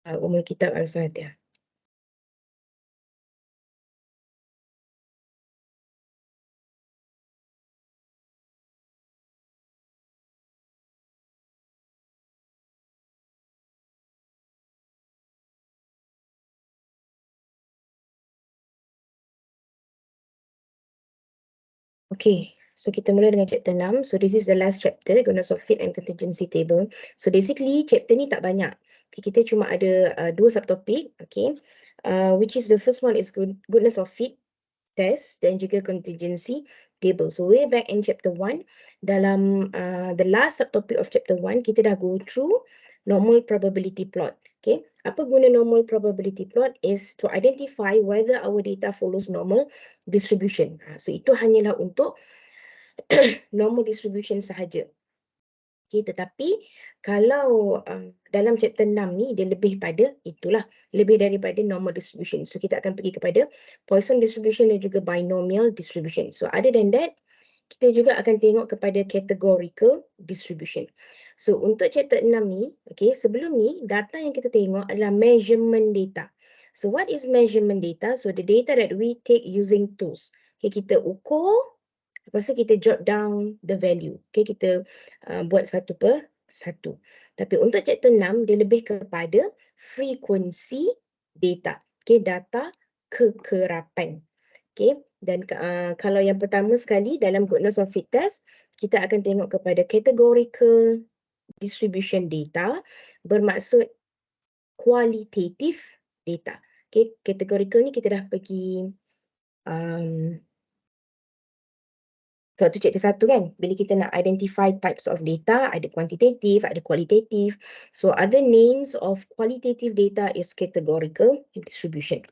Kitab Al-Fatihah. Okay, so kita mula dengan chapter 6. So this is the last chapter, goodness of fit and contingency table. So basically chapter ni tak banyak. Okay, kita cuma ada dua subtopik, okay. Which is the first one is goodness of fit test dan juga contingency table. So way back in chapter 1, dalam the last subtopic of chapter 1, kita dah go through normal probability plot. Okay, apa guna normal probability plot is to identify whether our data follows normal distribution. So itu hanyalah untuk normal distribution sahaja. Okay, tetapi kalau dalam chapter 6 ni dia lebih pada itulah, lebih daripada normal distribution. So kita akan pergi kepada Poisson distribution dan juga binomial distribution. So other than that, kita juga akan tengok kepada categorical distribution. So untuk chapter 6 ni, okay, sebelum ni data yang kita tengok adalah measurement data. So what is measurement data? So the data that we take using tools. Okay, kita ukur, lepas tu kita jot down the value. Okay, kita buat satu per satu. Tapi untuk chapter 6, dia lebih kepada frequency data. Okay, data kekerapan. Okay, dan kalau yang pertama sekali dalam goodness of fit test, kita akan tengok kepada categorical distribution data, bermaksud kualitatif data. Okay, categorical ni kita dah pergi tu chapter 1 kan, bila kita nak identify types of data, ada quantitative, ada qualitative. So other names of qualitative data is categorical distribution.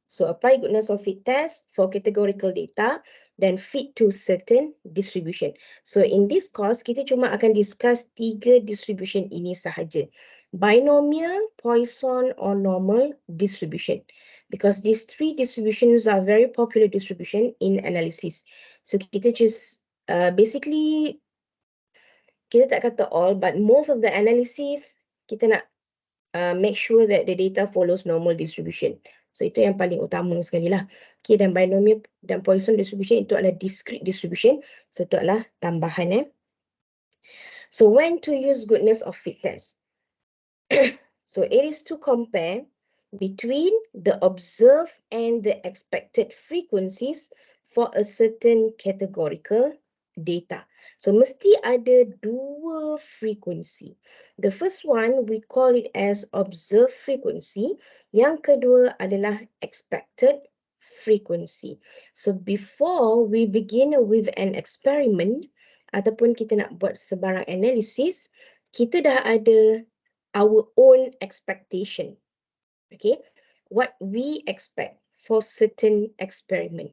So apply goodness of fit test for categorical data, then fit to certain distribution. So in this course, kita cuma akan discuss 3 distribution ini sahaja. Binomial, Poisson or normal distribution. Because these 3 distributions are very popular distribution in analysis. So kita just basically, kita tak kata all, but most of the analysis, kita nak make sure that the data follows normal distribution. So itu yang paling utama sekali lah. Okay, dan binomial dan Poisson distribution itu adalah discrete distribution. So itu adalah tambahan. So when to use goodness of fit test? So it is to compare between the observed and the expected frequencies for a certain categorical data. So mesti ada dua frekuensi. The first one we call it as observed frequency. Yang kedua adalah expected frequency. So before we begin with an experiment ataupun kita nak buat sebarang analisis, kita dah ada our own expectation. Okay, what we expect for certain experiment.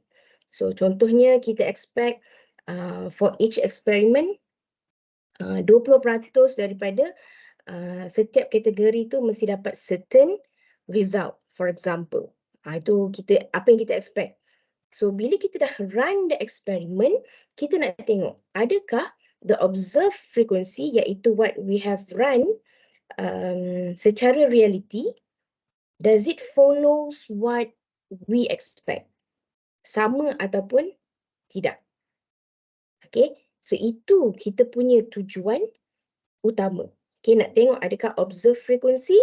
So contohnya kita expect for each experiment 20% daripada setiap kategori tu mesti dapat certain result. For example, itu kita apa yang kita expect. So bila kita dah run the experiment, kita nak tengok adakah the observed frequency, iaitu what we have run secara reality, does it follows what we expect? Sama ataupun tidak. Okay, so itu kita punya tujuan utama. Okay, nak tengok adakah observed frequency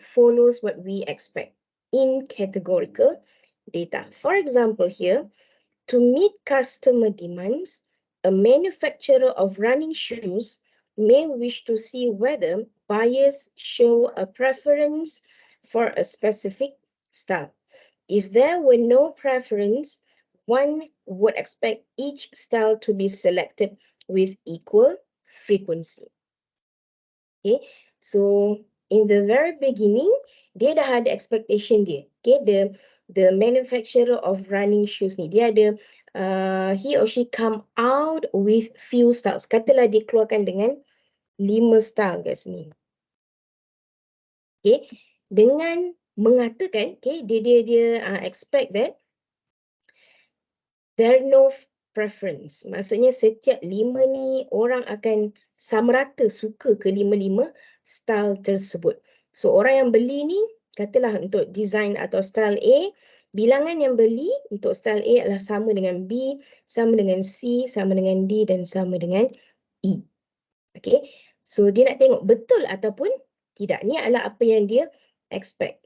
follows what we expect in categorical data. For example here, to meet customer demands, a manufacturer of running shoes may wish to see whether buyers show a preference for a specific style. If there were no preference, one would expect each style to be selected with equal frequency. Okay, so in the very beginning, dia dah ada expectation dia. Okay, the manufacturer of running shoes ni, dia ada he or she come out with few styles. Katalah dia keluarkan dengan 5 style kat sini. Okay, dengan mengatakan, okay, dia expect that there are no preference. Maksudnya setiap 5 ni orang akan sama rata suka ke 5 style tersebut. So orang yang beli ni, katalah untuk design atau style A, bilangan yang beli untuk style A adalah sama dengan B, sama dengan C, sama dengan D dan sama dengan E. Okay, so dia nak tengok betul ataupun tidak. Ni adalah apa yang dia expect.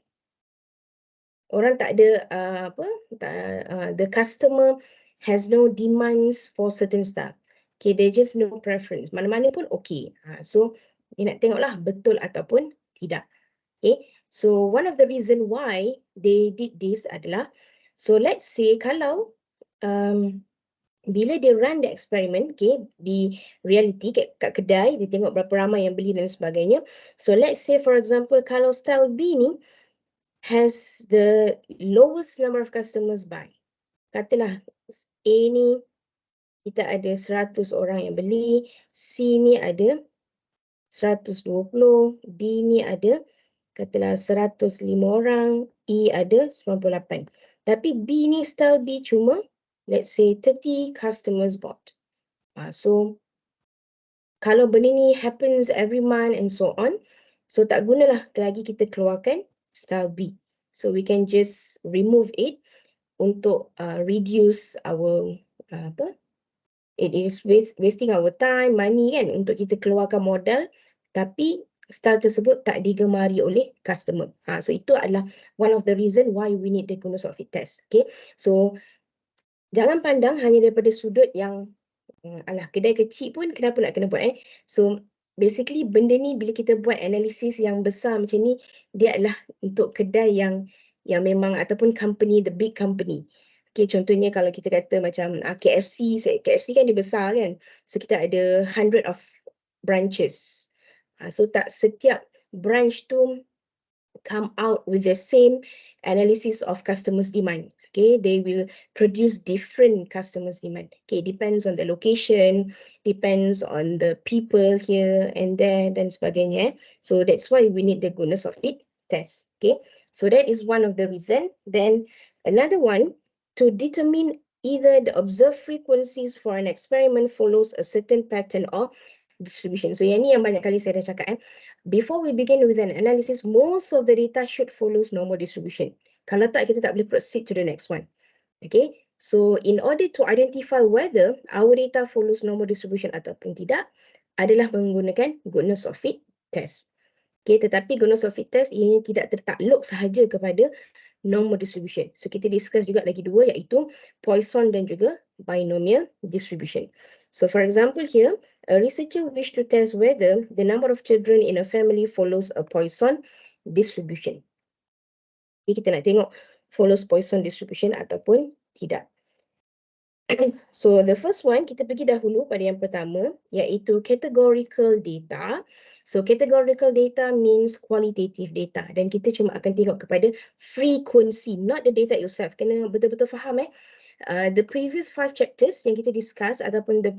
Orang tak ada the customer has no demands for certain stuff. Okay, they just no preference. Mana-mana pun okay. So dia nak tengoklah betul ataupun tidak. Okay, so one of the reason why they did this adalah, so let's say kalau bila dia run the experiment, okay, di reality kat kedai, dia tengok berapa ramai yang beli dan sebagainya. So let's say for example, kalau style B ni has the lowest number of customers buy. Katalah A ni kita ada 100 orang yang beli, C ni ada 120, D ni ada katalah 105 orang, E ada 98. Tapi B ni style B cuma let's say 30 customers bought. So kalau benda ni happens every month and so on, so tak gunalah lagi kita keluarkan style B. So we can just remove it untuk reduce our it is wasting our time, money kan, untuk kita keluarkan modal tapi style tersebut tak digemari oleh customer. So itu adalah one of the reason why we need the goodness of fit test. Okay, so jangan pandang hanya daripada sudut yang alah kedai kecil pun kenapa nak kena buat So basically benda ni bila kita buat analisis yang besar macam ni, dia adalah untuk kedai yang memang ataupun company, the big company. Okay, contohnya kalau kita kata macam KFC, KFC kan dia besar kan. So kita ada 100 of branches. So tak setiap branch tu come out with the same analysis of customers' demand. Okay, they will produce different customers' demand. Okay, depends on the location, depends on the people here and there dan sebagainya. So that's why we need the goodness of fit test. Okay, so that is one of the reason. Then another one, to determine either the observed frequencies for an experiment follows a certain pattern or distribution. So yang ni yang banyak kali saya dah cakap Before we begin with an analysis, most of the data should follow normal distribution. Kalau tak, kita tak boleh proceed to the next one. Okay, so in order to identify whether our data follows normal distribution ataupun tidak, adalah menggunakan goodness of fit test. Okay, tetapi goodness of fit test ini tidak tertakluk sahaja kepada normal distribution. So kita discuss juga lagi dua, iaitu Poisson dan juga binomial distribution. So for example here, a researcher wish to test whether the number of children in a family follows a Poisson distribution. Jadi kita nak tengok follows Poisson distribution ataupun tidak. So the first one, kita pergi dahulu pada yang pertama, iaitu categorical data. So categorical data means qualitative data, dan kita cuma akan tengok kepada frequency, not the data itself. Kena betul-betul faham the previous 5 chapters yang kita discuss ataupun the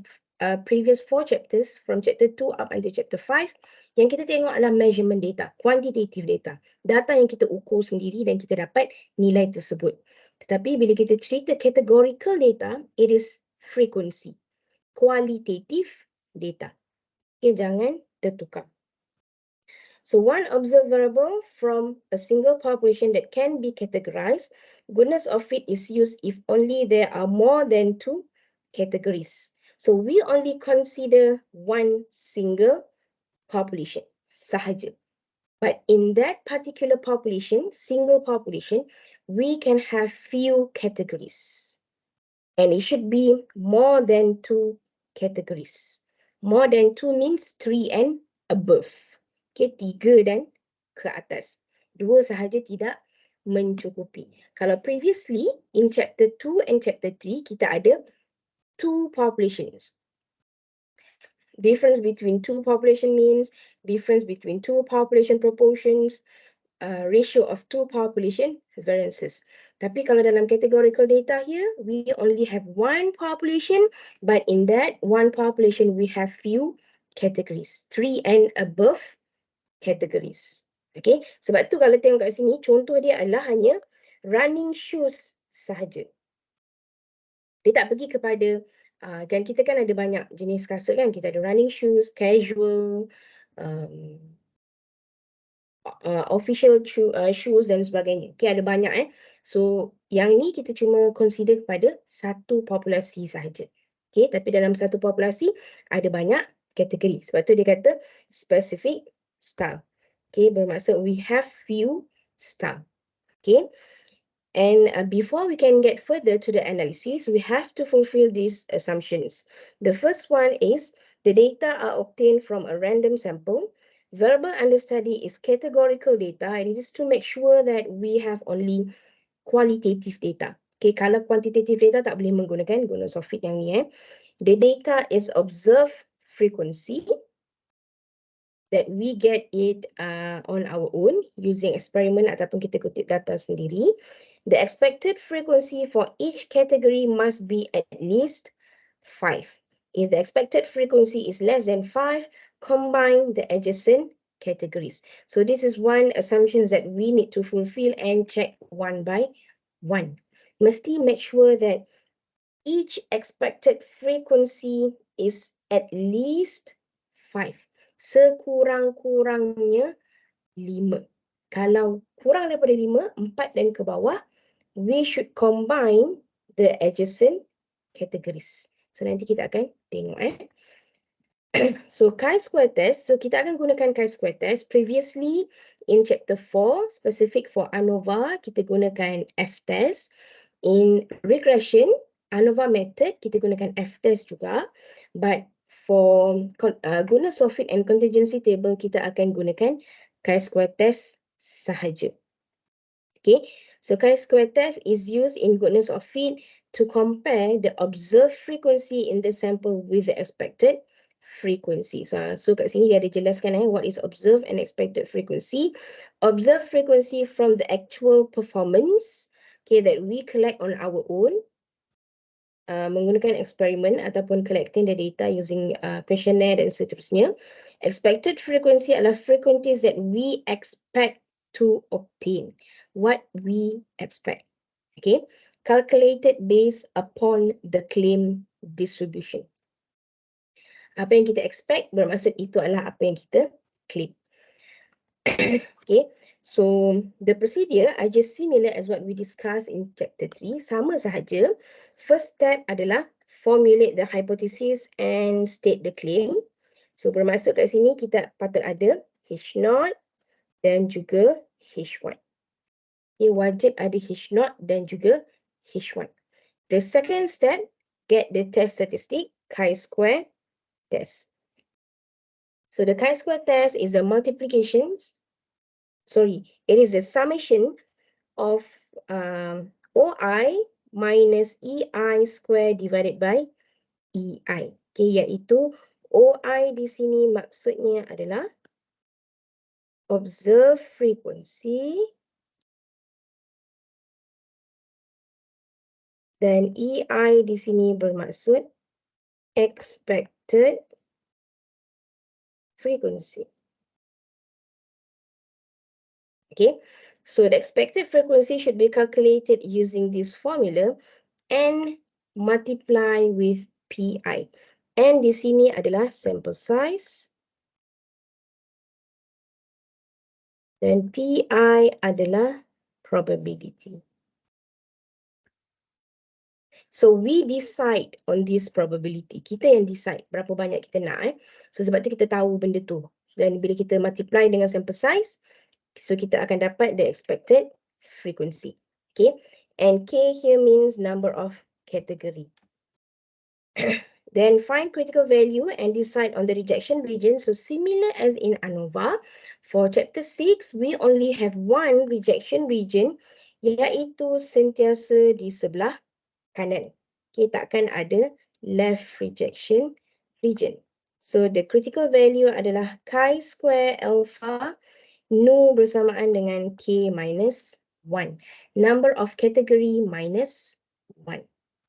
previous 4 chapters from chapter 2 up until chapter 5, yang kita tengok adalah measurement data, quantitative data, data yang kita ukur sendiri dan kita dapat nilai tersebut. Tetapi bila kita cerita categorical data, it is frequency, qualitative data. Okay, jangan tertukar. So one observed variable from a single population that can be categorized, goodness of fit is used if only there are more than 2 categories. So we only consider one single population sahaja. But in that particular population, single population, we can have few categories. And it should be more than 2 categories. More than 2 means 3 and above. Okay, 3 dan ke atas. 2 sahaja tidak mencukupi. Kalau previously, in chapter 2 and chapter 3, kita ada 2 populations. Difference between 2 population means, difference between 2 population proportions, ratio of 2 population variances. Tapi kalau dalam categorical data here, we only have 1 population, but in that 1 population, we have few categories, 3 and above categories. Okay, sebab tu kalau tengok kat sini, contoh dia adalah hanya running shoes sahaja. Dia tak pergi kepada Kan kita kan ada banyak jenis kasut kan. Kita ada running shoes, casual, um, official shoes dan sebagainya. Okay, ada banyak So, yang ni kita cuma consider kepada satu populasi sahaja. Okay, tapi dalam satu populasi ada banyak kategori. Sebab tu dia kata specific style. Okay, bermaksud we have few style. Okay. And before we can get further to the analysis, we have to fulfill these assumptions. The first one is the data are obtained from a random sample. Verbal understudy is categorical data, and it is to make sure that we have only qualitative data. Okay, kalau quantitative data tak boleh menggunakan guna software yang ni. The data is observed frequency that we get it on our own using experiment ataupun kita kutip data sendiri. The expected frequency for each category must be at least 5. If the expected frequency is less than 5, combine the adjacent categories. So this is one assumption that we need to fulfill and check one by one. Mesti make sure that each expected frequency is at least 5. Sekurang-kurangnya 5. Kalau kurang daripada 5, 4 dan ke bawah, we should combine the adjacent categories. So nanti kita akan tengok So chi-square test, so kita akan gunakan chi-square test. Previously in chapter 4, specific for ANOVA, kita gunakan F-test. In regression, ANOVA method, kita gunakan F-test juga. But for guna soffit and contingency table, kita akan gunakan chi-square test sahaja. Okay, so chi-square test is used in goodness of fit to compare the observed frequency in the sample with the expected frequency. So kat sini dia ada jelaskan what is observed and expected frequency. Observed frequency from the actual performance, okay, that we collect on our own, menggunakan eksperimen ataupun collecting the data using questionnaire dan seterusnya. Expected frequency adalah frequencies that we expect to obtain. What we expect. Okay. Calculated based upon the claim distribution. Apa yang kita expect bermaksud itu adalah apa yang kita claim. Okay. So the procedure are just similar as what we discussed in chapter 3. Sama sahaja. First step adalah formulate the hypothesis and state the claim. So bermaksud kat sini kita patut ada H0 dan juga H1. Okay, wajib ada H0 dan juga H1. The second step, get the test statistic, chi-square test. So the chi-square test is a it is a summation of OI minus EI square divided by EI. Okay, iaitu OI di sini maksudnya adalah observed frequency dan EI di sini bermaksud expected frequency. Okay, so the expected frequency should be calculated using this formula and multiply with PI. And di sini adalah sample size. Dan PI adalah probability. So we decide on this probability. Kita yang decide berapa banyak kita nak. So sebab tu kita tahu benda tu. Dan bila kita multiply dengan sample size, so kita akan dapat the expected frequency. Okay. And K here means number of category. Then find critical value and decide on the rejection region. So similar as in ANOVA, for chapter 6, we only have one rejection region, iaitu sentiasa di sebelah kanan. Okay, takkan ada left rejection region. So the critical value adalah chi-square alpha nu bersamaan dengan K minus 1. Number of category minus 1.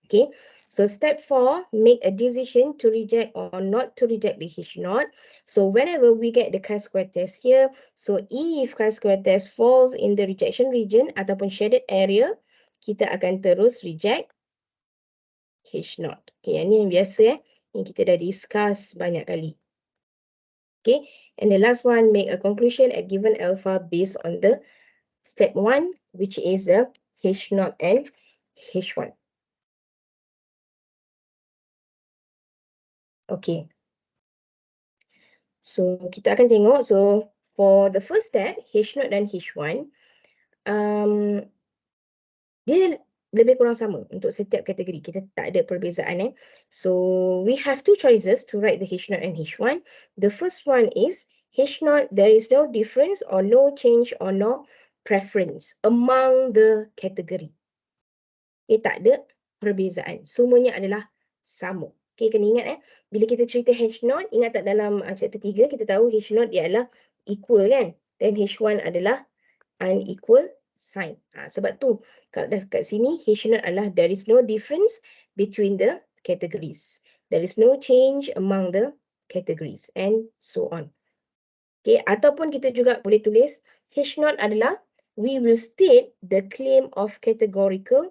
Okay, so step 4, make a decision to reject or not to reject the H0. So whenever we get the chi-square test here, so if chi-square test falls in the rejection region ataupun shaded area, kita akan terus reject. H0. Okay, yang ni yang biasa yang kita dah discuss banyak kali. Okay, and the last one, make a conclusion at given alpha based on the step 1, which is the H0 and H1. Okay. So, kita akan tengok. So, for the first step, H0 dan H1, dia lebih kurang sama untuk setiap kategori. Kita tak ada perbezaan. So, we have two choices to write the H0 and H1. The first one is H0, there is no difference or no change or no preference among the category. Okay, tak ada perbezaan. Semuanya adalah sama. Okay, kena ingat bila kita cerita H0, ingat tak dalam chapter 3, kita tahu H0 dia adalah equal kan? Dan H1 adalah unequal sign. Sebab tu, kalau dah kat sini, H0 adalah there is no difference between the categories. There is no change among the categories and so on. Okay, ataupun kita juga boleh tulis H0 adalah we will state the claim of categorical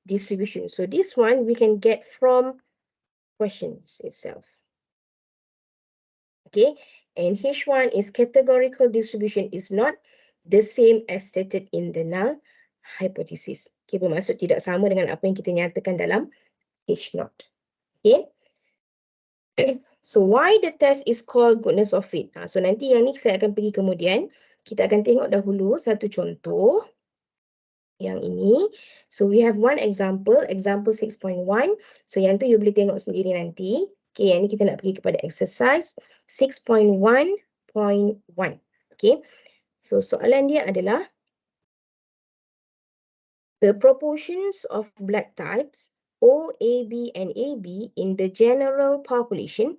distribution. So this one we can get from questions itself. Okay, and H1 is categorical distribution is not the same as stated in the null hypothesis. Okay, bermaksud tidak sama dengan apa yang kita nyatakan dalam H0. Okay. So why the test is called goodness of fit? So nanti yang ni saya akan pergi kemudian. Kita akan tengok dahulu satu contoh. Yang ini. So we have one example, example 6.1. So yang tu you boleh tengok sendiri nanti. Okay, yang ni kita nak pergi kepada exercise 6.1.1. Okay, so soalan dia adalah the proportions of blood types O, A, B, and AB in the general population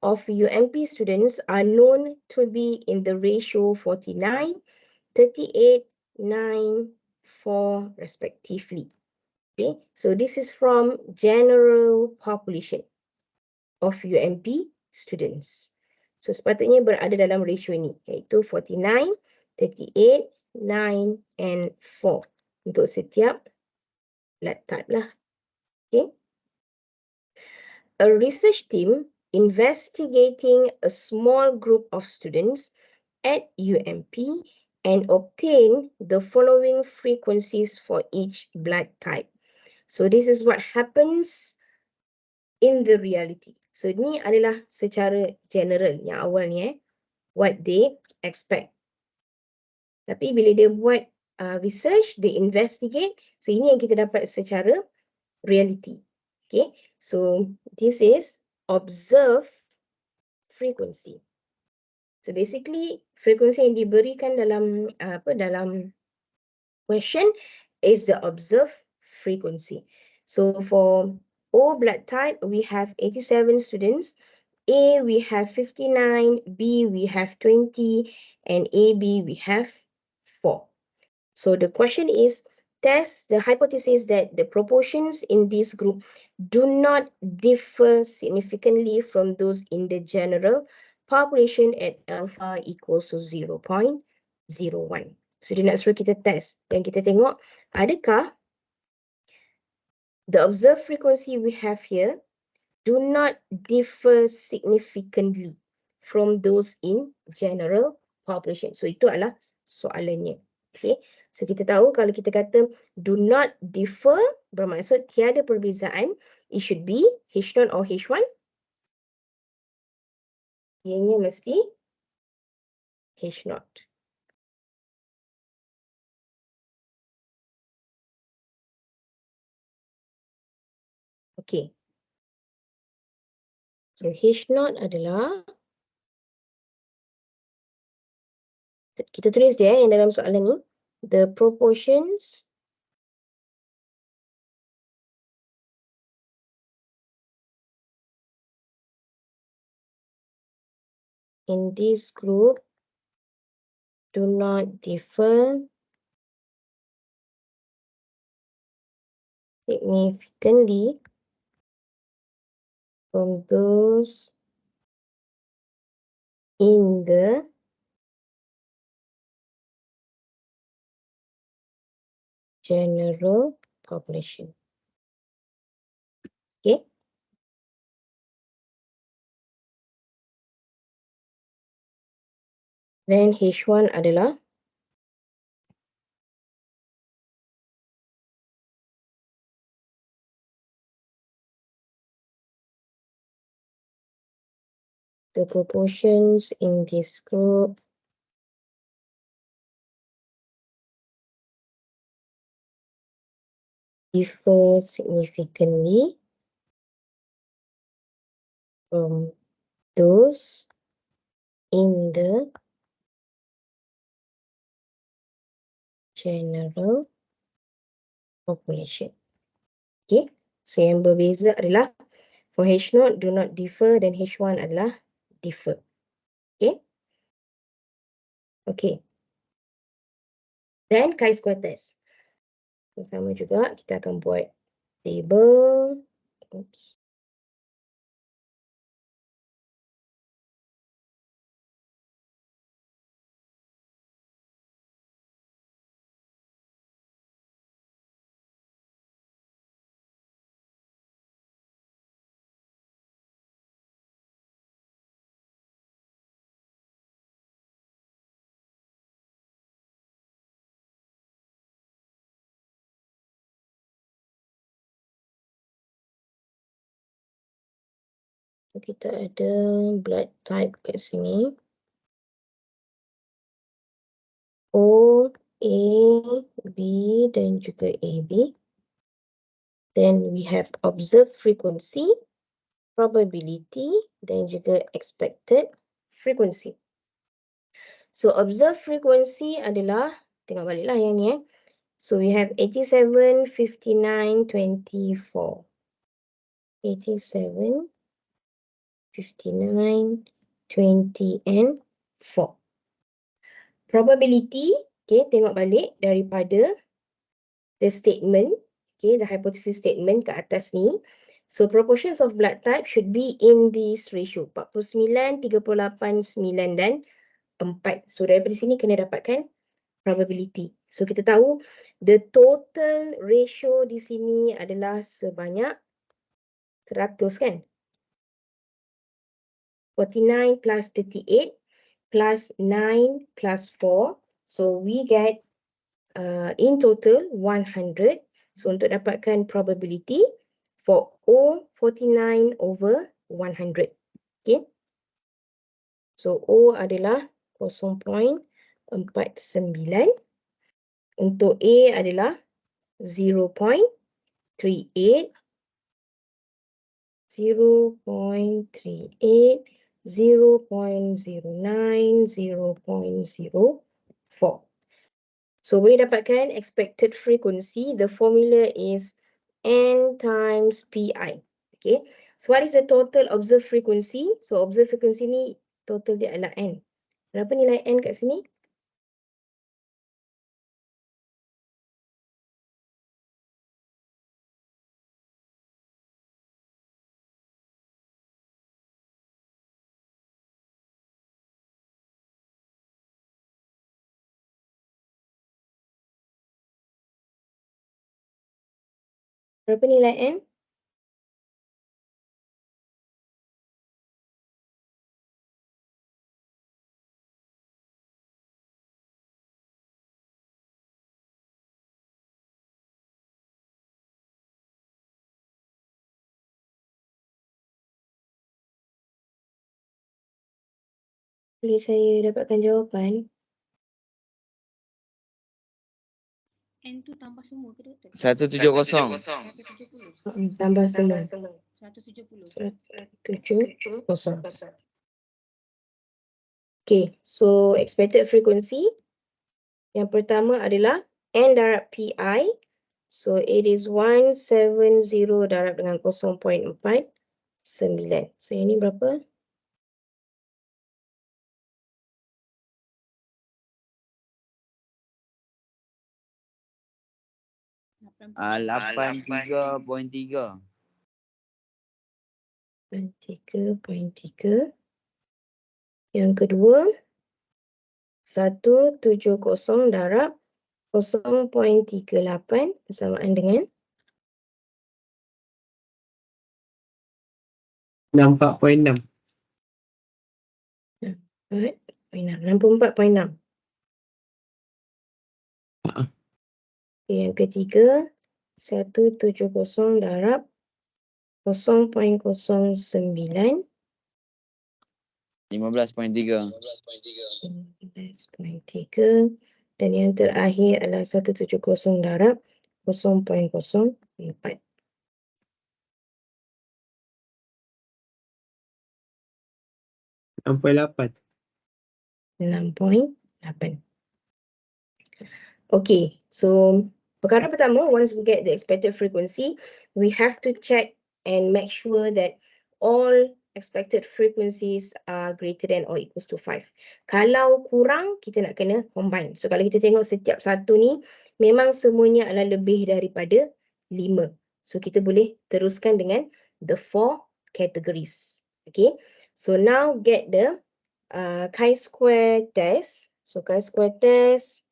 of UMP students are known to be in the ratio 49, 38, 9, 4 respectively. Okay, so this is from general population of UMP students. So sepatutnya berada dalam ratio ini, iaitu 49, 38, 9, and 4 untuk setiap blood type lah. Okay. A research team investigating a small group of students at UMP and obtain the following frequencies for each blood type. So this is what happens in the reality. So ni adalah secara general yang awal ni what they expect. Tapi bila dia buat research, they investigate, so ini yang kita dapat secara reality. Okay, so this is observe frequency. So basically frekuensi yang diberikan dalam dalam question is the observed frequency. So for O blood type, we have 87 students. A, we have 59. B, we have 20. And AB, we have 4. So the question is, test the hypothesis that the proportions in this group do not differ significantly from those in the general population at alpha equals to 0.01. So dia nak suruh kita test dan kita tengok adakah the observed frequency we have here do not differ significantly from those in general population. So itu adalah soalannya. Okay. So kita tahu kalau kita kata do not differ bermaksud tiada perbezaan, it should be H0 or H1. Ianya mesti H0. Okay. So H0 adalah, kita tulis dia yang dalam soalan ni, the proportions in this group do not differ significantly from those in the general population. Okay. Then H1 adalah the proportions in this group differ significantly from those in the general population. Okay, so yang berbeza adalah for H0 do not differ dan H1 adalah differ. Okay. Okay. Then chi-square test. Pertama juga kita akan buat table. Oops. Kita ada blood type kat sini. O, A, B dan juga AB. Then we have observed frequency, probability dan juga expected frequency. So observed frequency adalah, tengok baliklah yang ni . So we have 87, 59, 24. 87, 59, 20 and 4. Probability, okay, tengok balik daripada the statement, okay, the hypothesis statement kat atas ni. So proportions of blood type should be in this ratio, 49, 38, 9 dan 4. So daripada sini kena dapatkan probability. So kita tahu the total ratio di sini adalah sebanyak 100 kan? 49 plus 38 plus 9 plus 4. So we get in total 100. So untuk dapatkan probability for O 49 over 100. Okay. So O adalah 0.49. Untuk A adalah 0.38. 0.38, 0.09, 0.04. So boleh dapatkan expected frequency. The formula is N times PI. Okay. So what is the total observed frequency? So observed frequency ni total dia adalah N. Berapa nilai N kat sini? Berapa nilai N? Boleh saya dapatkan jawapan? N tu tambah semua ke doktor? 170. 170. Tambah semua. 170. 170. Okay, so expected frequency. Yang pertama adalah N darab PI. So it is 170 darab dengan 0.49. So yang ni berapa? Ah, 83.3. 3.3. Yang kedua 170 darab 0.38 bersamaan dengan 64.6. 64.6. Okay, yang ketiga 170 darab 0.09. 15.3. 15.3. Dan yang terakhir adalah 170 darab 0.04. 6.8. 6.8. Okay, so perkara pertama, once we get the expected frequency, we have to check and make sure that all expected frequencies are greater than or equals to 5. Kalau kurang, kita nak kena combine. So kalau kita tengok setiap satu ni, memang semuanya adalah lebih daripada 5. So kita boleh teruskan dengan the 4 categories. Okay, so now get the chi-square test. So chi-square test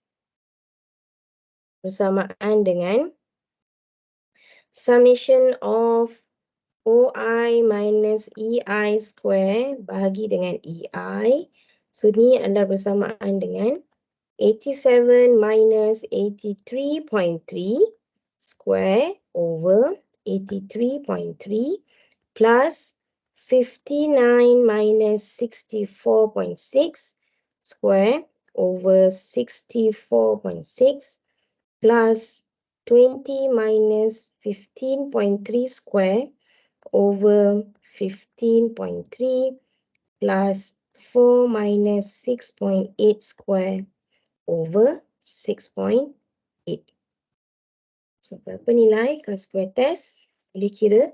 bersamaan dengan summation of OI minus EI square bahagi dengan EI. So ni adalah bersamaan dengan 87 minus 83.3 square over 83.3 plus 59 minus 64.6 square over 64.6 plus 20 minus 15.3 square over 15.3 plus 4 minus 6.8 square over 6.8. So, berapa nilai chi-square test? Boleh kira?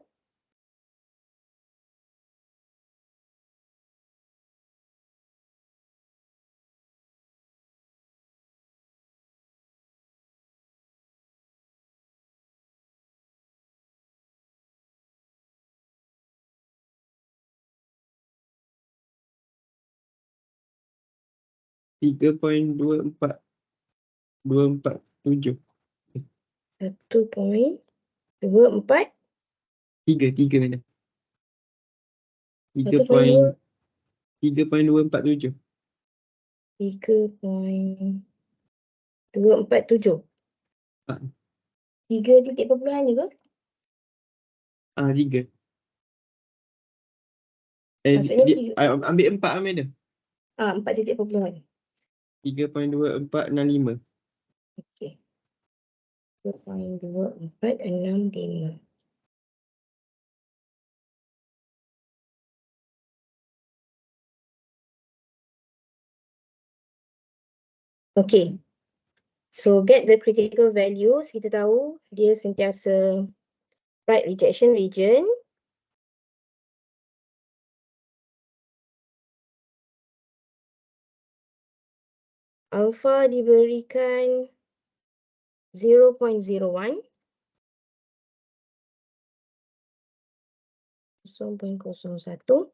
Tiga poin 2427. 1.24. Tiga mana? 1.2. 3.247. 3.247. Ah. 3 titik perpuluhan je ke? 3. Maksudnya tiga. Ambil 4 ambil dia. 4 titik perpuluhan. 3.2465. Okey. 3.2465. Okey. So get the critical values. Kita tahu dia sentiasa right rejection region. Alpha diberikan 0.01. 0.01.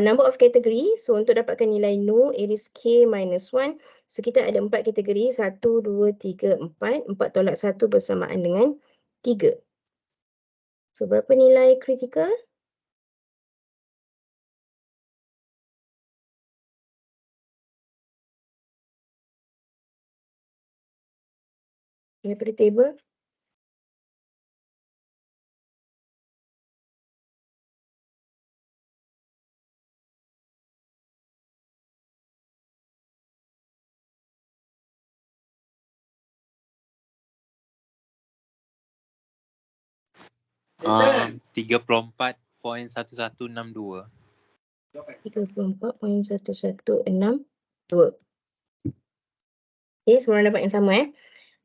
Number of category. So untuk dapatkan nilai no, it is K minus 1. So kita ada 4 kategori. 1, 2, 3, 4. 4 tolak 1 bersamaan dengan 3. So berapa nilai critical? Daripada table. Um, 34.1162. 34.1162. Okay, semua orang dapat yang sama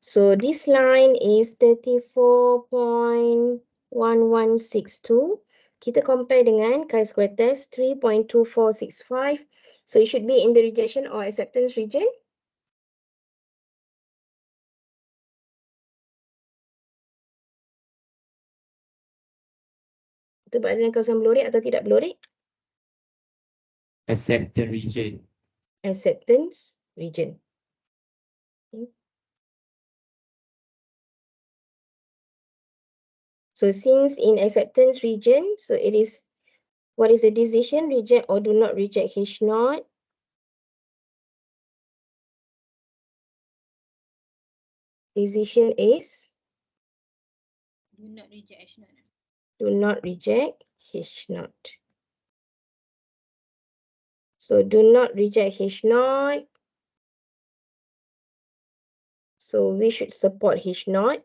So this line is 34.1162. Kita compare dengan chi-square test 3.2465. So it should be in the rejection or acceptance region. Itu berada dalam kawasan belorik atau tidak belorik? Acceptance region. Acceptance region. Okay. So since in acceptance region, so it is, what is the decision? Reject or do not reject H naught. Decision is Do not reject H naught. do not reject H naught. So do not reject H naught. So we should support H naught.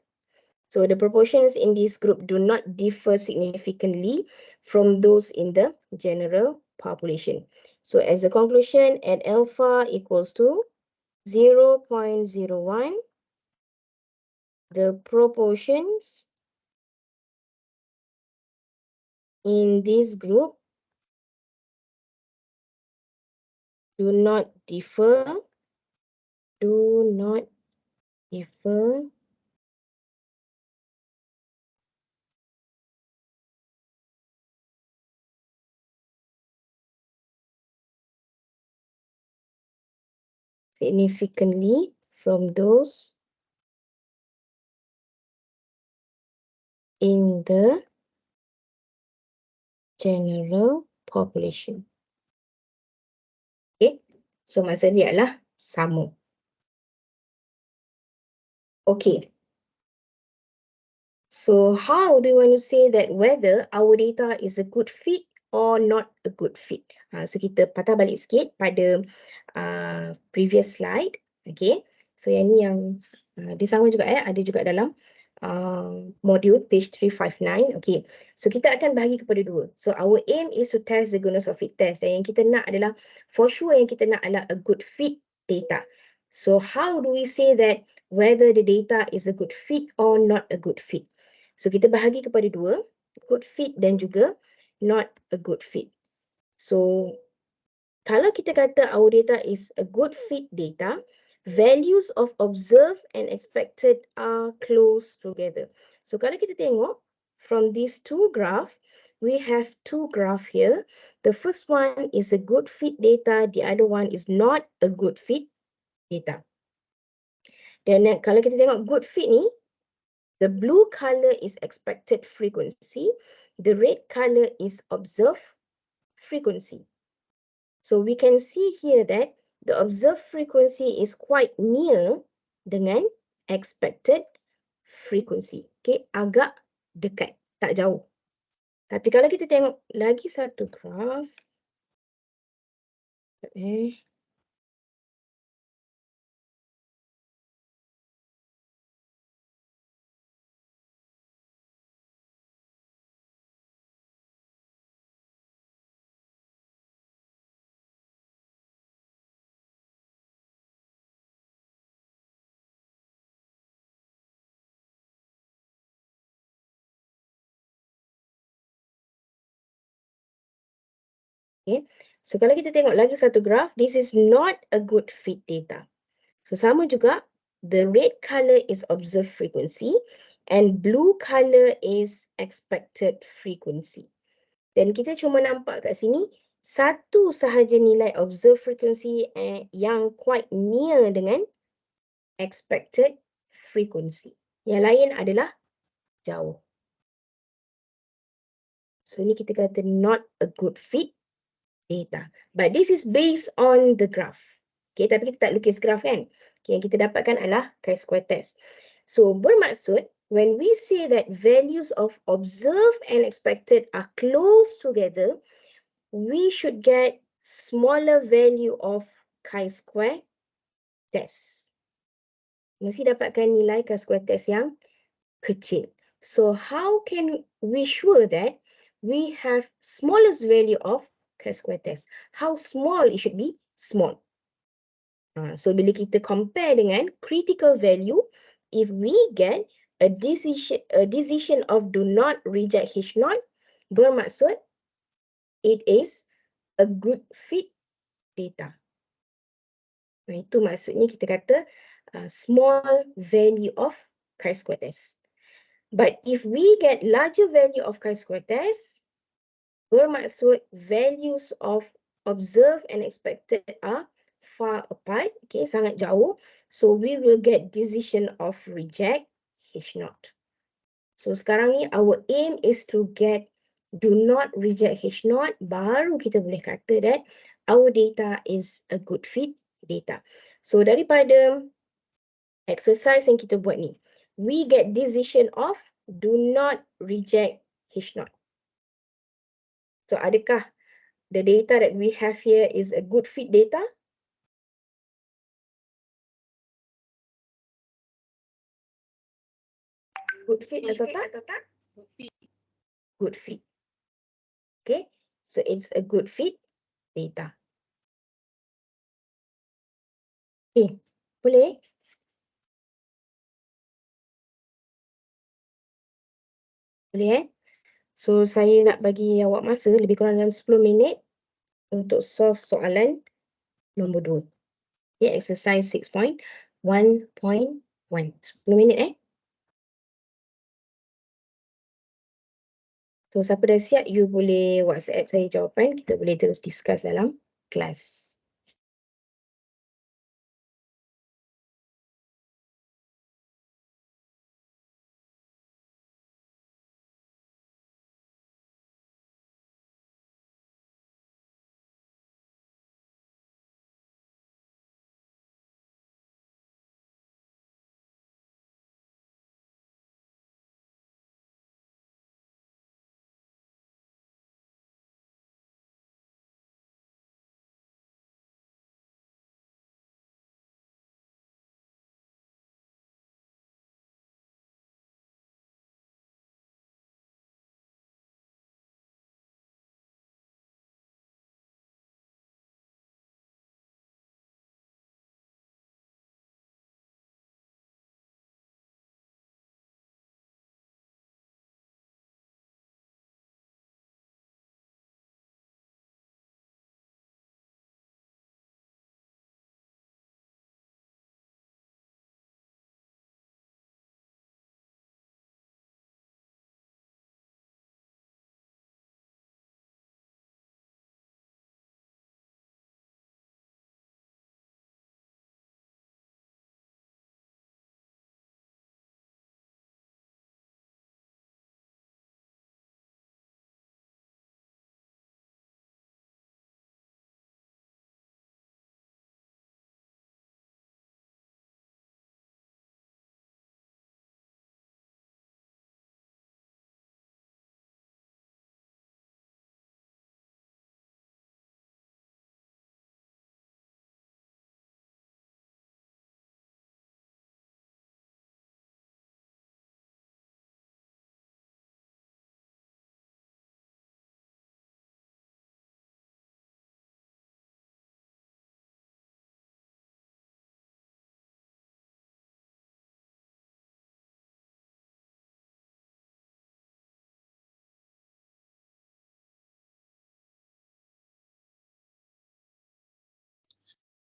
So the proportions in this group do not differ significantly from those in the general population. So as a conclusion, at alpha equals to 0.01, the proportions in this group do not differ significantly from those in the general population. Okay, so maksud dia adalah sama. Okay. So how do you want to say that whether our data is a good fit or not a good fit? So kita patah balik sikit pada previous slide. Okay. So yang ni yang dia sama juga ada juga dalam module page 359. Okay. So kita akan bahagi kepada dua. So our aim is to test the goodness of fit test. Dan yang kita nak adalah, for sure yang kita nak adalah a good fit data. So how do we say that whether the data is a good fit or not a good fit? So kita bahagi kepada dua, good fit dan juga not a good fit. So kalau kita kata our data is a good fit data, values of observed and expected are close together. So kalau kita tengok from these two graph, we have two graph here. The first one is a good fit data, the other one is not a good fit data. Dan kalau kita tengok good fit ni, the blue color is expected frequency. The red color is observed frequency. So we can see here that the observed frequency is quite near dengan expected frequency. Okay, agak dekat, tak jauh. Tapi kalau kita tengok lagi satu graph. Okay. So kalau kita tengok lagi satu graph, this is not a good fit data. So sama juga, the red color is observed frequency and blue color is expected frequency. Dan kita cuma nampak kat sini, satu sahaja nilai observed frequency yang quite near dengan expected frequency. Yang lain adalah jauh. So ini kita kata not a good fit data. But this is based on the graph. Okay, tapi kita tak lukis graph kan. Okay, yang kita dapatkan adalah chi-square test. So bermaksud, when we say that values of observed and expected are close together, we should get smaller value of chi-square test. Mesti dapatkan nilai chi-square test yang kecil. So how can we sure that we have smallest value of chi-square test? How small it should be? Small. So bila kita compare dengan critical value, if we get a decision of do not reject H naught, bermaksud it is a good fit data. Itu maksudnya kita kata small value of chi-square test. But if we get larger value of chi-square test, bermaksud values of observed and expected are far apart, okay, sangat jauh. So we will get decision of reject H naught. So sekarang ni our aim is to get do not reject H0, baru kita boleh kata that our data is a good fit data. So daripada exercise yang kita buat ni, we get decision of do not reject H0. So adakah the data that we have here is a good fit data? Good fit atau tak? Good fit. Good fit. Okay, so it's a good fit data. Okay, boleh? Boleh So saya nak bagi awak masa lebih kurang dalam 10 minit untuk solve soalan nombor 2. Okay, exercise 6.1.1. 10 minit So siapa dah siap, you boleh WhatsApp saya jawapan. Kita boleh terus discuss dalam kelas.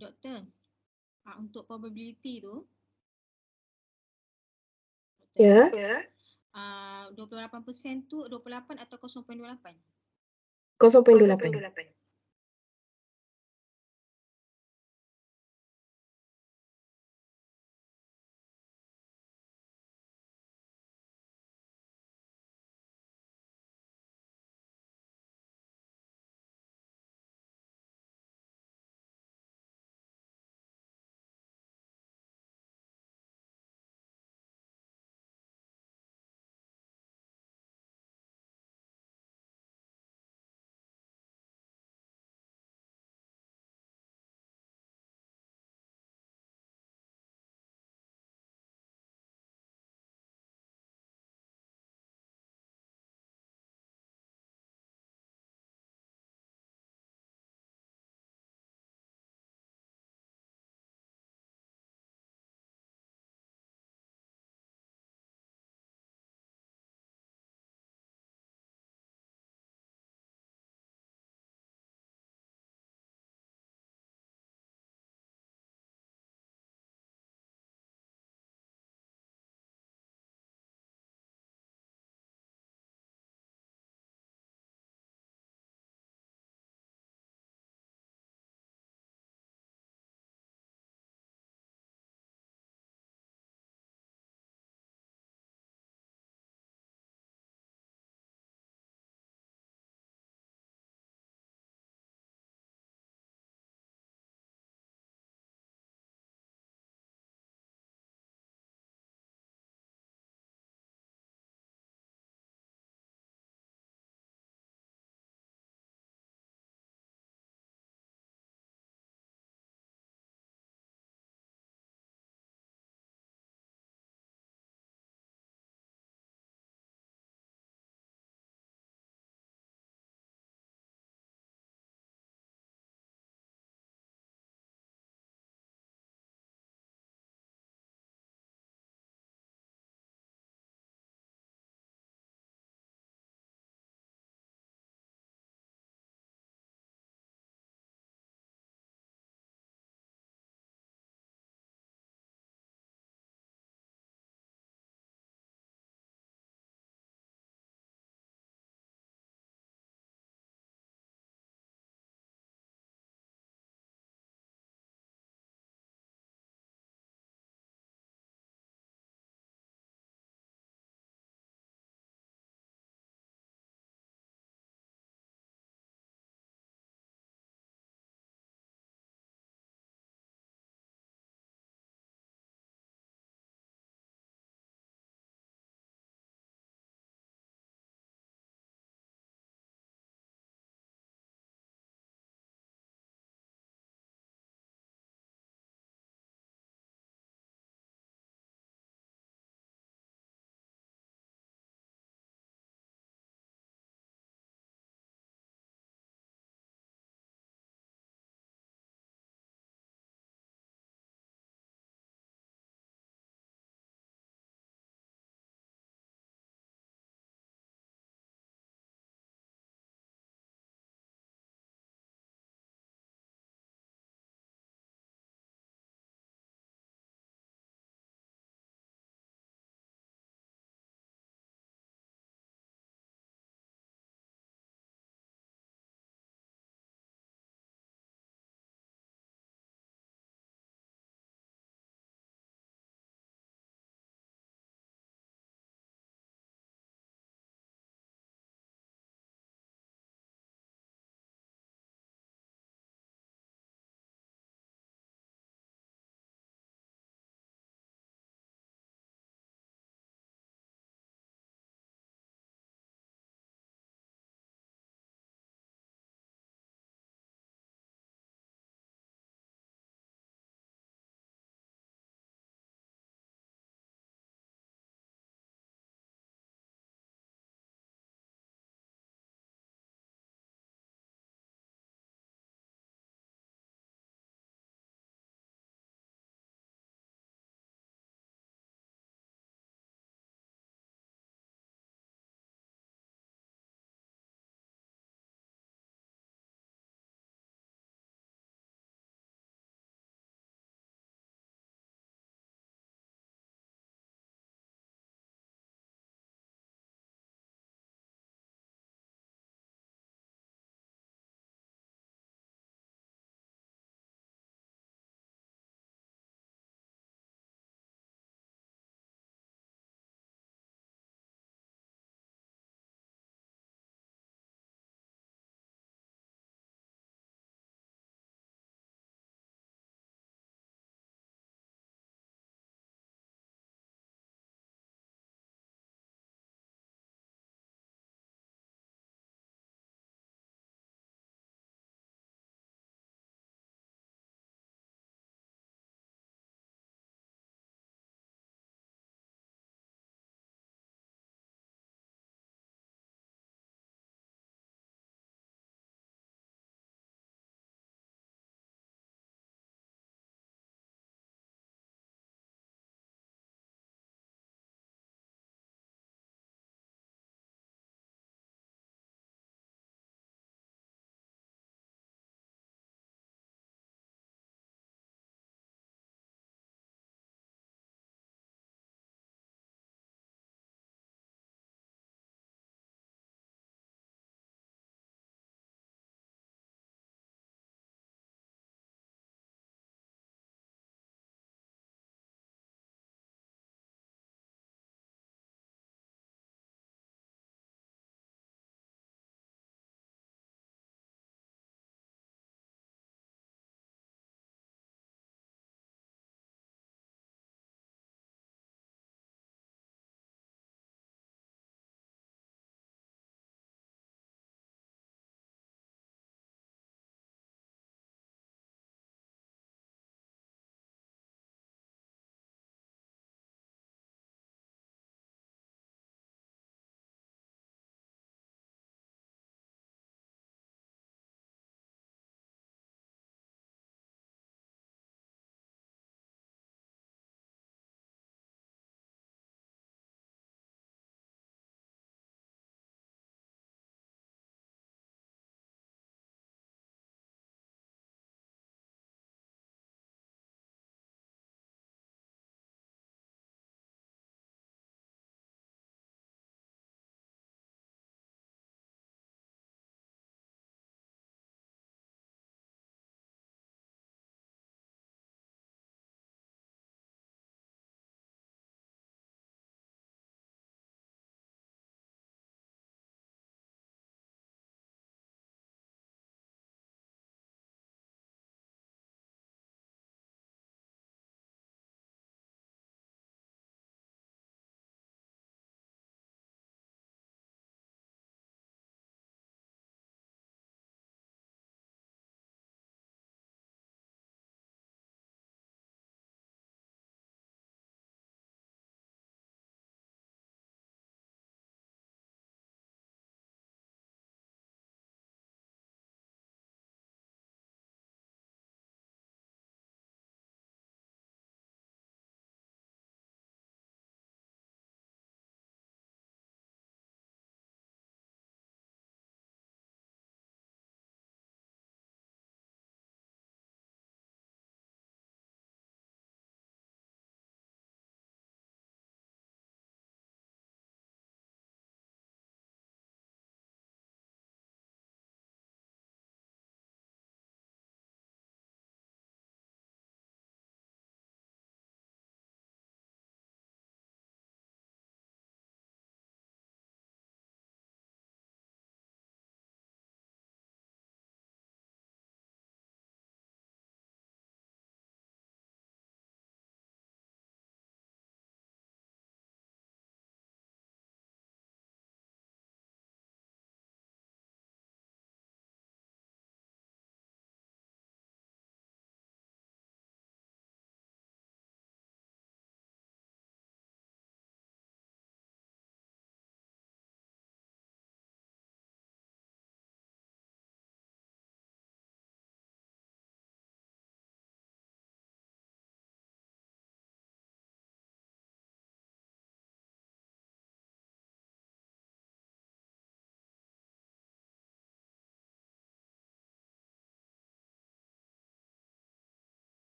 Doktor, untuk probability tu, Ya. 28% tu 28 atau 0.28? 0.28.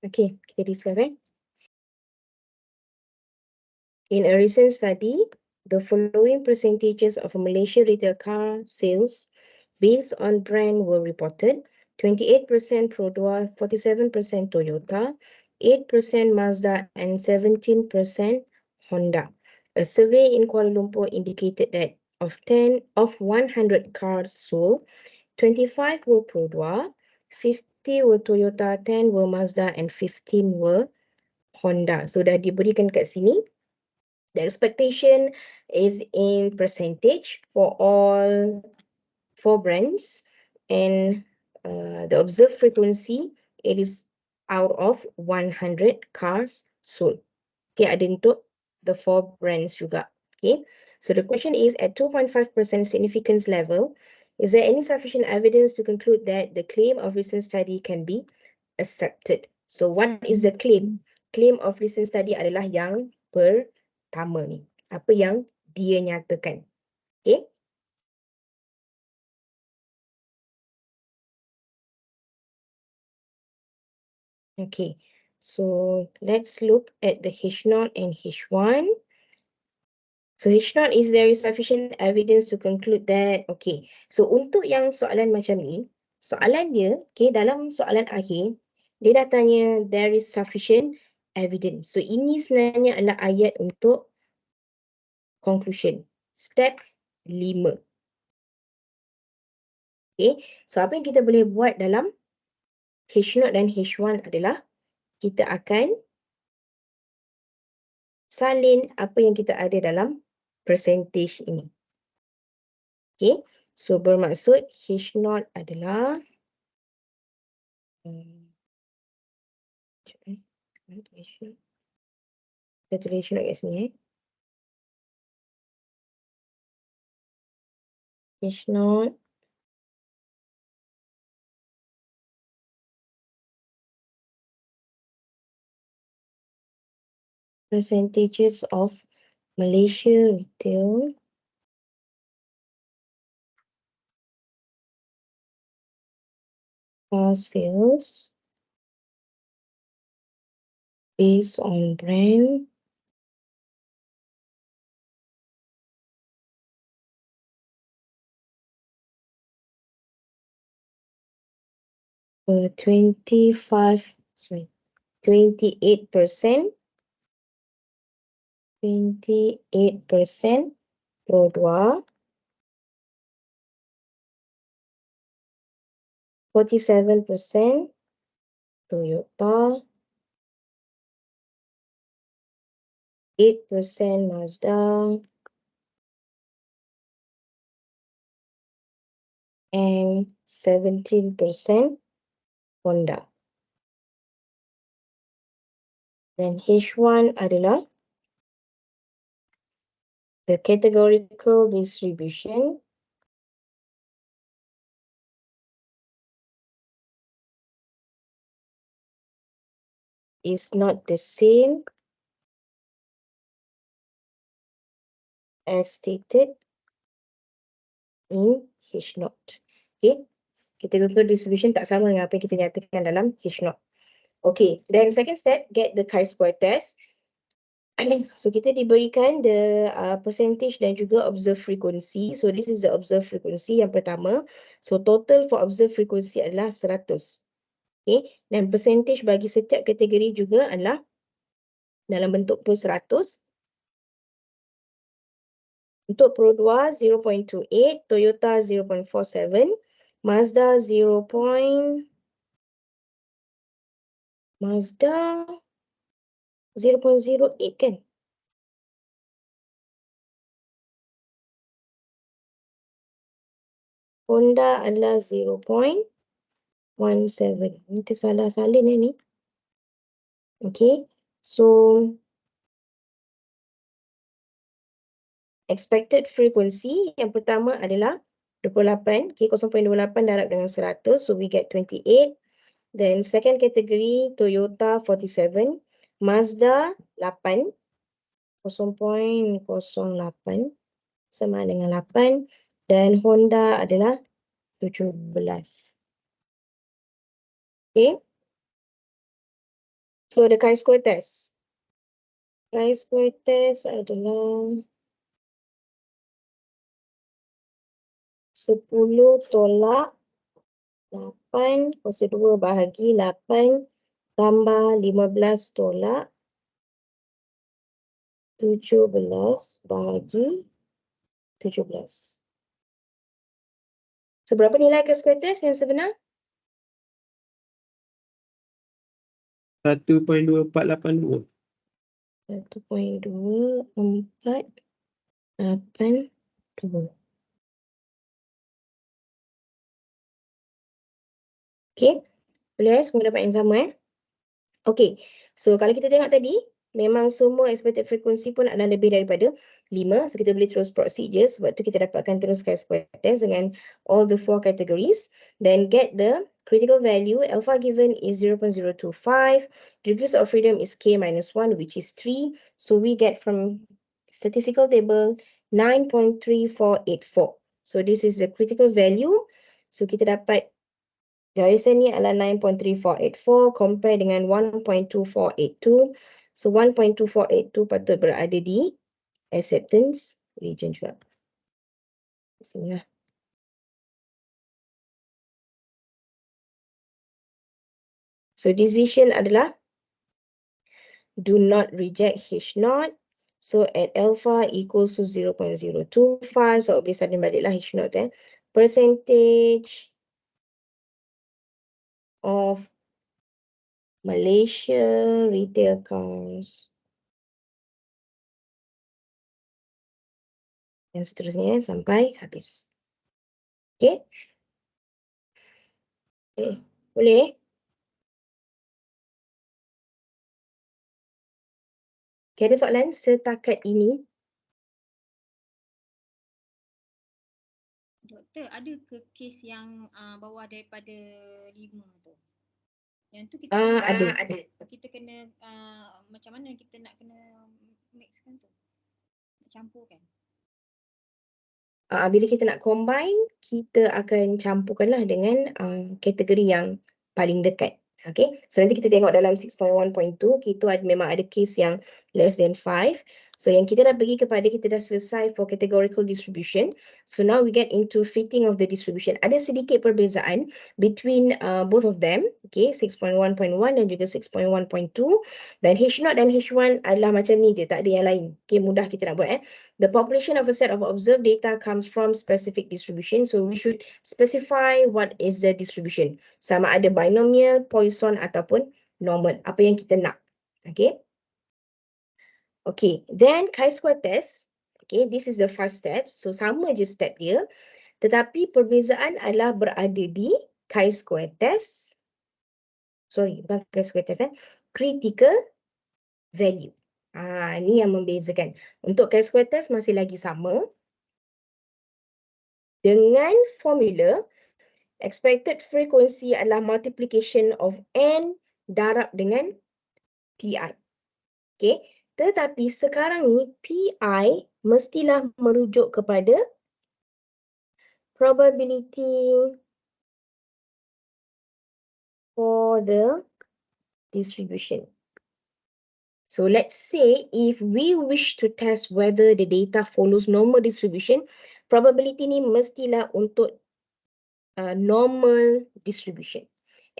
Okay, kita discuss In a recent study, the following percentages of Malaysia retail car sales based on brand were reported. 28% Produa, 47% Toyota, 8% Mazda, and 17% Honda. A survey in Kuala Lumpur indicated that of 100 cars sold, 25 were Produa, 50 were Toyota, 10 were Mazda, and 15 were Honda. So dah diberikan kat sini. The expectation is in percentage for all 4 brands, and the observed frequency, it is out of 100 cars sold. Okay, ada untuk the 4 brands juga. Okay, so the question is at 2.5% significance level, is there any sufficient evidence to conclude that the claim of recent study can be accepted? So what is the claim? Claim of recent study adalah yang pertama ni. Apa yang dia nyatakan. Okay. Okay. So let's look at the H0 and H1. So H0 is there is sufficient evidence to conclude that. Okay. So untuk yang soalan macam ni, soalan dia, okay, dalam soalan akhir, dia dah tanya there is sufficient evidence. So ini sebenarnya adalah ayat untuk conclusion. Step 5. Okay. So apa yang kita boleh buat dalam H0 dan H1 adalah kita akan salin apa yang kita ada dalam percentage ini. Okay. So bermaksud H0 adalah kita tulis H0 kat sini. H0 percentages of Malaysia retail car sales based on brand for 28%, 28% Produa, 47% Toyota, 8% Mazda, and 17% Honda. Dan H1 adalah the categorical distribution is not the same as stated in H0. Okay, categorical distribution tak sama dengan apa yang kita nyatakan dalam H0. Okay, then second step, get the chi-square test. So kita diberikan the percentage dan juga observed frequency. So this is the observed frequency yang pertama. So total for observed frequency adalah 100. Okay, dan percentage bagi setiap kategori juga adalah dalam bentuk per 100. Untuk Produa 0.28, Toyota 0.47, Mazda 0.08 kan? Honda adalah 0.17. Ini tersalah salin ni. Okay. So expected frequency yang pertama adalah 28. Okay, 0.28 darab dengan 100. So we get 28. Then second category Toyota 47, Mazda 8, 0.08 sama dengan 8, dan Honda adalah 17. Okay. So the chi-square test. Chi-square test adalah 10 tolak 8 kuasa 2 bahagi 8 tambah 15 tolak 17 bahagi 17. So berapa nilai chi-square test yang sebenar? 1.2482. 1.2482. Okay, boleh semua dapat yang sama Okay, so kalau kita tengok tadi, memang semua expected frequency pun adalah lebih daripada 5. So kita boleh terus proceed je, sebab tu kita dapatkan terus chi-square test dengan all the 4 categories. Then get the critical value. Alpha given is 0.025. Degrees of freedom is k minus 1, which is 3. So we get from statistical table 9.3484. So this is the critical value. So kita dapat garisan ni adalah 9.3484 compare dengan 1.2482. So 1.2482 patut berada di acceptance region juga. Sini lah. So decision adalah do not reject H0. So at alpha equals to 0.025. So boleh salin baliklah H0 Percentage of Malaysia retail cars. Dan seterusnya sampai habis. Okay. Okay. Boleh? Okay, ada soalan setakat ini? Doktor, ada ke kes yang bawah daripada 5 tu? Yang tu kita Ada. kita kena macam mana kita nak kena mixkan tu? Nak campurkan. Bila kita nak combine, kita akan campurkanlah dengan kategori yang paling dekat. Okay, so nanti kita tengok dalam 6.1.2, kita memang ada case yang less than 5. So yang kita dah pergi kepada, kita dah selesai for categorical distribution. So now we get into fitting of the distribution. Ada sedikit perbezaan between both of them. Okay, 6.1.1 dan juga 6.1.2. Dan H0 dan H1 adalah macam ni je, tak ada yang lain. Okay, mudah kita nak buat. The population of a set of observed data comes from specific distribution. So we should specify what is the distribution. Sama ada binomial, Poisson ataupun normal. Apa yang kita nak. Okay. Okay. Then chi-square test. Okay. This is the 5 steps. So sama je step dia. Tetapi perbezaan adalah berada di chi-square test. Sorry, bukan chi-square test. Critical value. Ini yang membezakan. Untuk chi-square test masih lagi sama. Dengan formula, expected frequency adalah multiplication of N darab dengan PI. Okay. Tetapi sekarang ni, PI mestilah merujuk kepada probability for the distribution. So let's say if we wish to test whether the data follows normal distribution, probability ni mestilah untuk normal distribution.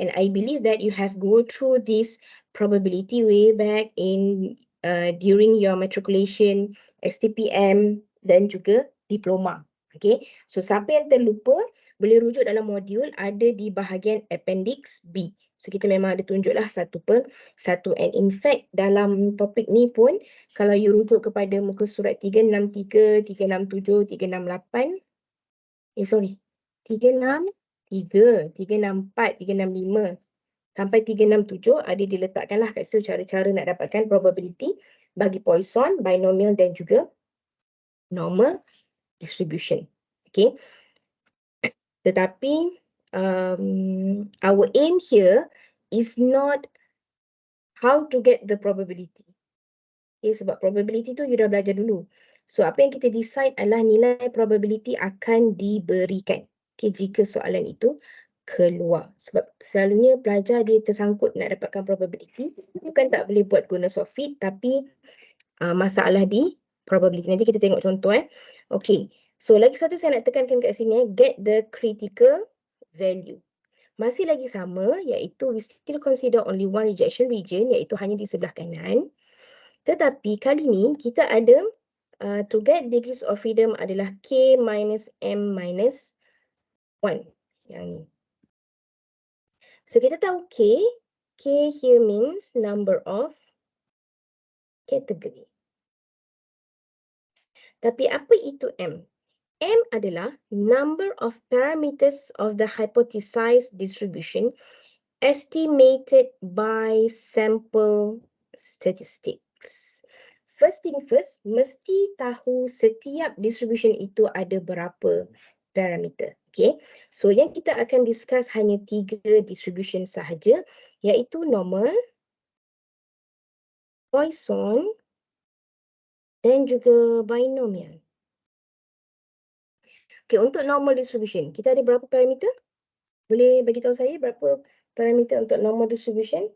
And I believe that you have go through this probability way back in during your matriculation, STPM dan juga diploma. Okay, so siapa yang terlupa boleh rujuk dalam modul ada di bahagian appendix B. So kita memang ada tunjuklah satu per satu. And in fact dalam topik ni pun kalau you rujuk kepada muka surat 363, 367, 368, sorry, 363, 364, 365 sampai 367 ada diletakkanlah kat situ cara-cara nak dapatkan probability bagi Poisson, binomial dan juga normal distribution. Okay. Tetapi our aim here is not how to get the probability. Okay, sebab probability tu you dah belajar dulu. So apa yang kita decide adalah nilai probability akan diberikan. Okay, jika soalan itu keluar. Sebab selalunya pelajar dia tersangkut nak dapatkan probability. Bukan tak boleh buat guna soft fit, tapi masalah di probability. Nanti kita tengok contoh. Okay. So lagi satu saya nak tekankan kat sini, get the critical value. Masih lagi sama, iaitu we still consider only one rejection region, iaitu hanya di sebelah kanan. Tetapi kali ni kita ada to get degrees of freedom adalah K minus M minus 1. Yang ni. So kita tahu K here means number of category. Tapi apa itu M? M adalah number of parameters of the hypothesized distribution estimated by sample statistics. First thing first, mesti tahu setiap distribution itu ada berapa parameter. Okay, so yang kita akan discuss hanya 3 distribution sahaja, iaitu normal, Poisson dan juga binomial. Okay, untuk normal distribution, kita ada berapa parameter? Boleh bagi tahu saya berapa parameter untuk normal distribution?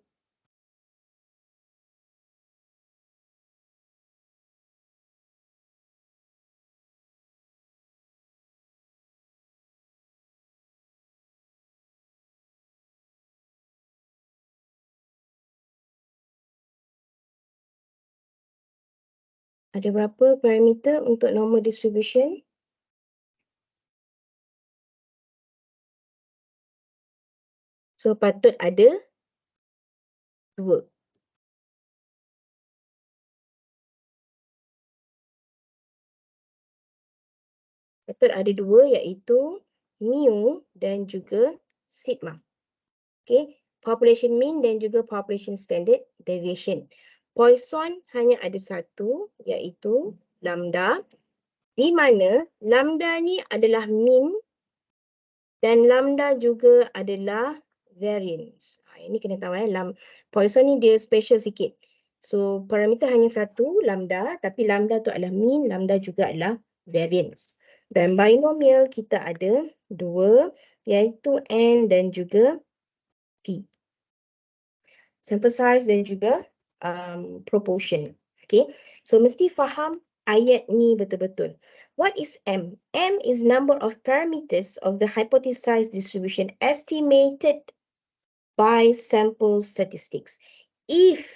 Ada berapa parameter untuk normal distribution? So patut ada 2. Patut ada 2 iaitu mu dan juga sigma. Okay, population mean dan juga population standard deviation. Poisson hanya ada 1 iaitu lambda, di mana lambda ni adalah mean dan lambda juga adalah variance. Ini kena tahu Poisson ni dia special sikit. So parameter hanya 1 lambda, tapi lambda tu adalah mean, lambda juga adalah variance. Dan binomial kita ada 2 iaitu N dan juga P. Sample size dan juga proportion. Okay, so mesti faham ayat ni betul-betul. What is M? M is number of parameters of the hypothesized distribution estimated by sample statistics. If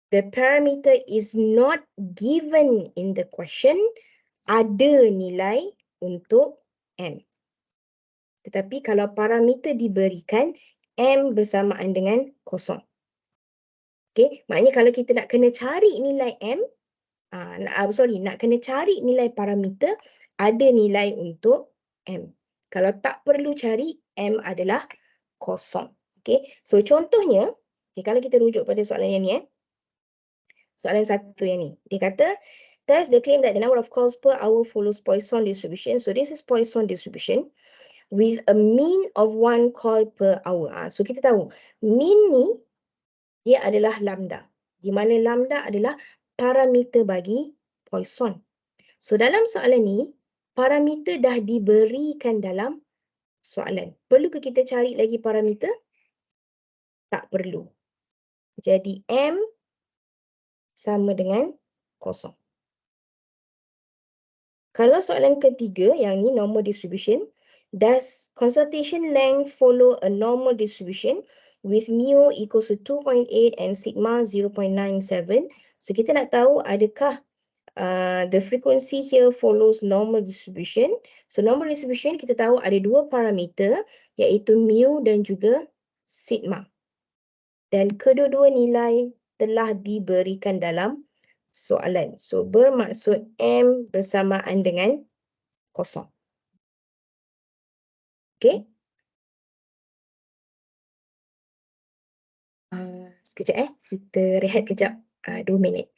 the parameter is not given in the question, ada nilai untuk M. Tetapi kalau parameter diberikan, M bersamaan dengan kosong. Okay, maknanya kalau kita nak kena cari nilai M, nak kena cari nilai parameter, ada nilai untuk M. Kalau tak perlu cari, M adalah kosong. Okay, so contohnya, kalau kita rujuk pada soalan yang ni, soalan 1 yang ni, dia kata, test the claim that the number of calls per hour follows Poisson distribution. So this is Poisson distribution with a mean of 1 call per hour. So kita tahu, mean ni, dia adalah lambda. Di mana lambda adalah parameter bagi Poisson. So dalam soalan ni, parameter dah diberikan dalam soalan. Perlu ke kita cari lagi parameter? Tak perlu. Jadi M sama dengan kosong. Kalau soalan ketiga, yang ni normal distribution, does consultation length follow a normal distribution with mu equals to 2.8 and sigma 0.97? So kita nak tahu adakah the frequency here follows normal distribution. So normal distribution kita tahu ada 2 parameter iaitu mu dan juga sigma. Dan kedua-dua nilai telah diberikan dalam soalan. So bermaksud M bersamaan dengan kosong. Okay. Sekejap kita rehat kejap 2 minit.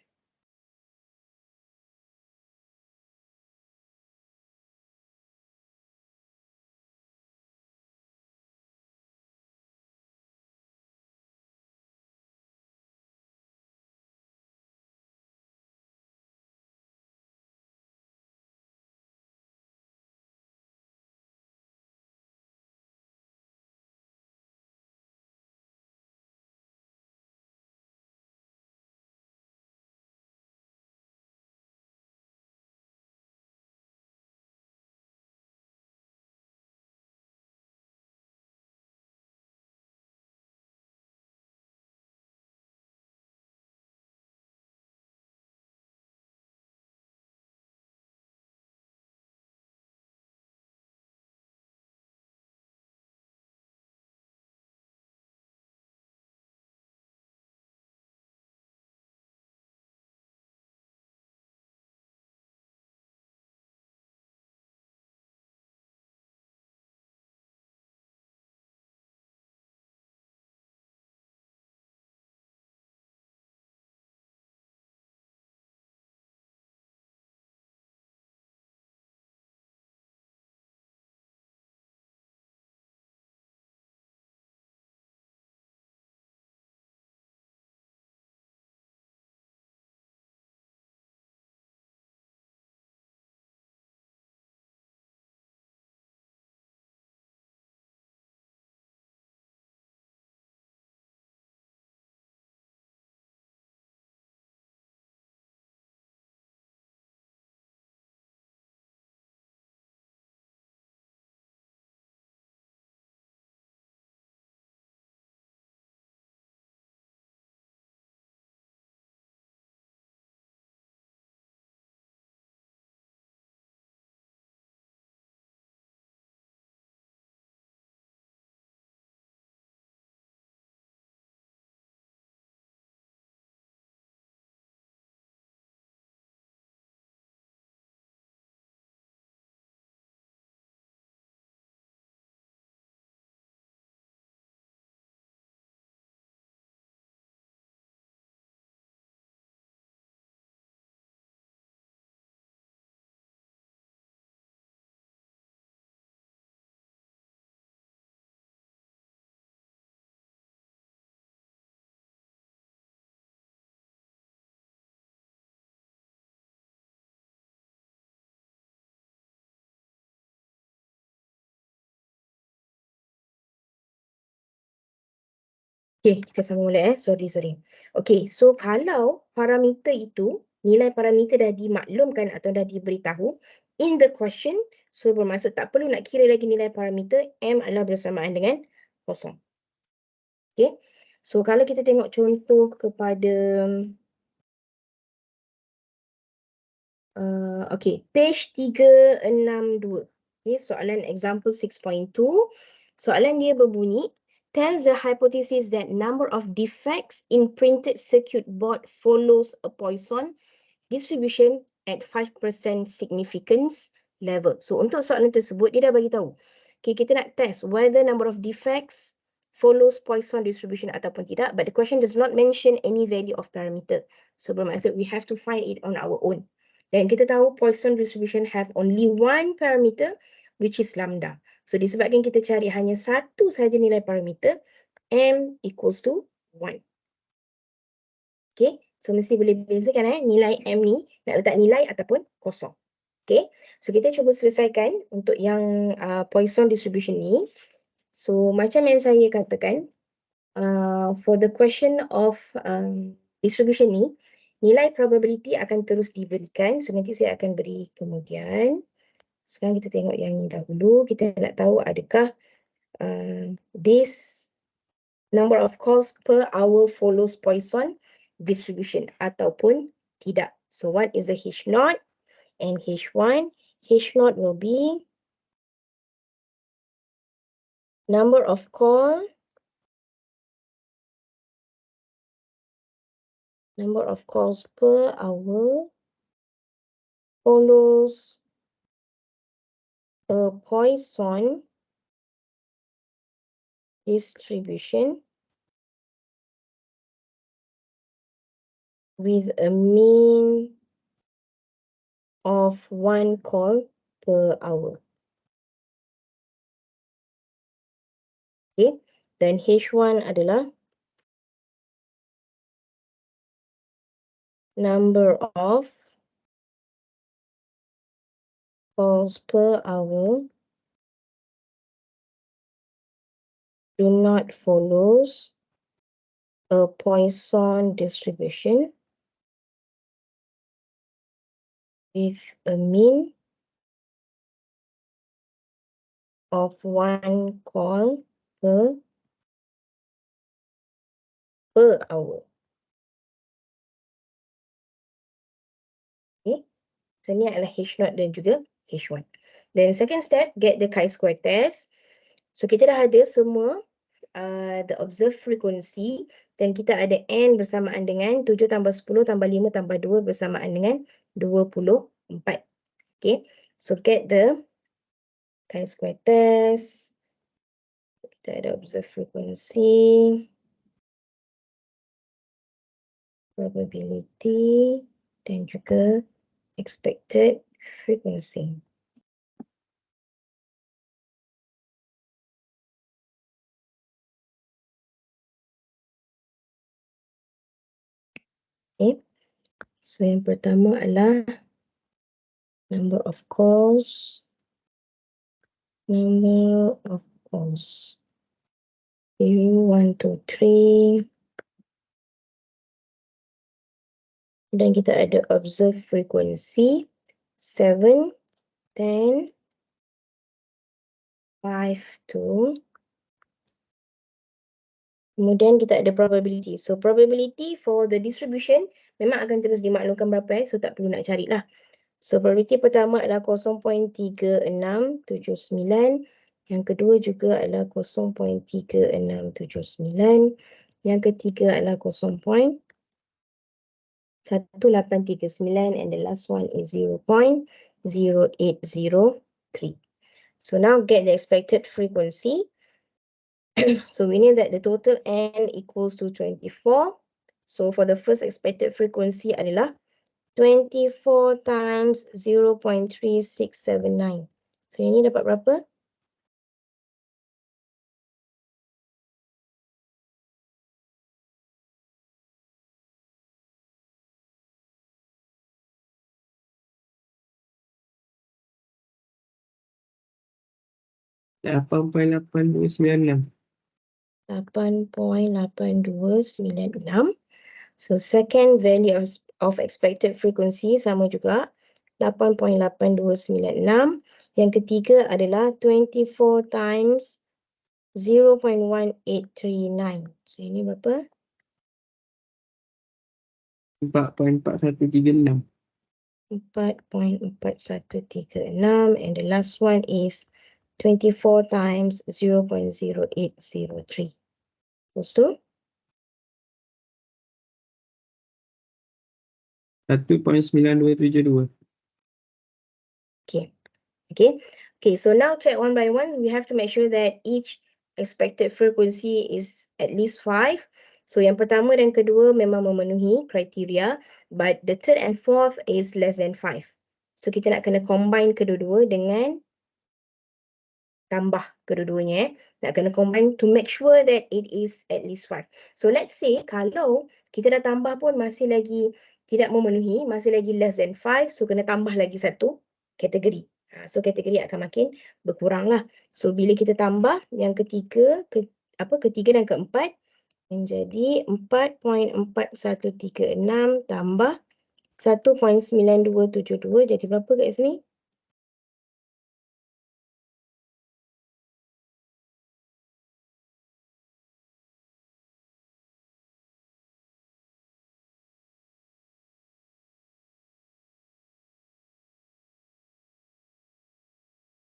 Okay, kita sambung balik Sorry. Okay, so kalau parameter itu, nilai parameter dah dimaklumkan atau dah diberitahu in the question, so bermaksud tak perlu nak kira lagi nilai parameter, M adalah bersamaan dengan kosong. Okay, so kalau kita tengok contoh kepada okay, page 362. Okay, soalan example 6.2. Soalan dia berbunyi, tells the hypothesis that number of defects in printed circuit board follows a Poisson distribution at 5% significance level. So untuk soalan tersebut, dia dah bagi tahu. Okay, kita nak test whether number of defects follows Poisson distribution ataupun tidak, but the question does not mention any value of parameter. So bermaksud we have to find it on our own. Dan kita tahu Poisson distribution have only one parameter, which is lambda. So disebabkan kita cari hanya satu saja nilai parameter, M equals to 1. Okay, so mesti boleh bezakan nilai M ni nak letak nilai ataupun kosong. Okay, so kita cuba selesaikan untuk yang Poisson distribution ni. So macam yang saya katakan, for the question of distribution ni, nilai probability akan terus diberikan. So nanti saya akan beri kemudian. Sekarang kita tengok yang ni dahulu. Kita nak tahu adakah this number of calls per hour follows Poisson distribution ataupun tidak. So what is the H0 and H1? H0 will be number of calls per hour follows a Poisson distribution with a mean of 1 call per hour. Okay, then H1 adalah number of calls per hour do not follows a Poisson distribution with a mean of 1 call per hour. Okay, so ni adalah H0 dan juga H1. Then second step, get the chi-square test. So kita dah ada semua the observed frequency dan kita ada N bersamaan dengan 7 tambah 10 tambah 5 tambah 2 bersamaan dengan 24. Okay, so get the chi-square test. Kita ada observed frequency, probability dan juga expected frequency. Okay, so yang pertama adalah number of calls. Number of calls. 0, 1, 2, 3. Dan kita ada observed frequency 7, 10, 5, 2. Kemudian kita ada probability. So probability for the distribution memang akan terus dimaklumkan berapa so tak perlu nak carilah. So probability pertama adalah 0.3679. Yang kedua juga adalah 0.3679. Yang ketiga adalah 0.1839 and the last one is 0.0803. So now get the expected frequency. So we know that the total N equals to 24. So for the first expected frequency adalah 24 times 0.3679. So yang ni dapat berapa? Lapan 8.829. 8.8296. So second value of expected frequency sama juga 8.8296. Yang ketiga adalah 24 times 0.1839. So ini berapa? 4.4136. 4.4136, and the last one is 24 times 0.0803. Lepas tu 1.9272. okay. Okay, so now check one by one. We have to make sure that each expected frequency is at least 5. So yang pertama dan kedua memang memenuhi kriteria, but the third and fourth is less than 5. So kita nak kena combine kedua-dua dengan tambah kedua-duanya. Nak kena combine to make sure that it is at least 5. So let's say kalau kita dah tambah pun masih lagi tidak memenuhi, masih lagi less than 5, so kena tambah lagi satu kategori. So kategori akan makin berkurang lah. So bila kita tambah yang ketiga, ketiga dan keempat menjadi 4.4136 tambah 1.9272, jadi berapa kat sini?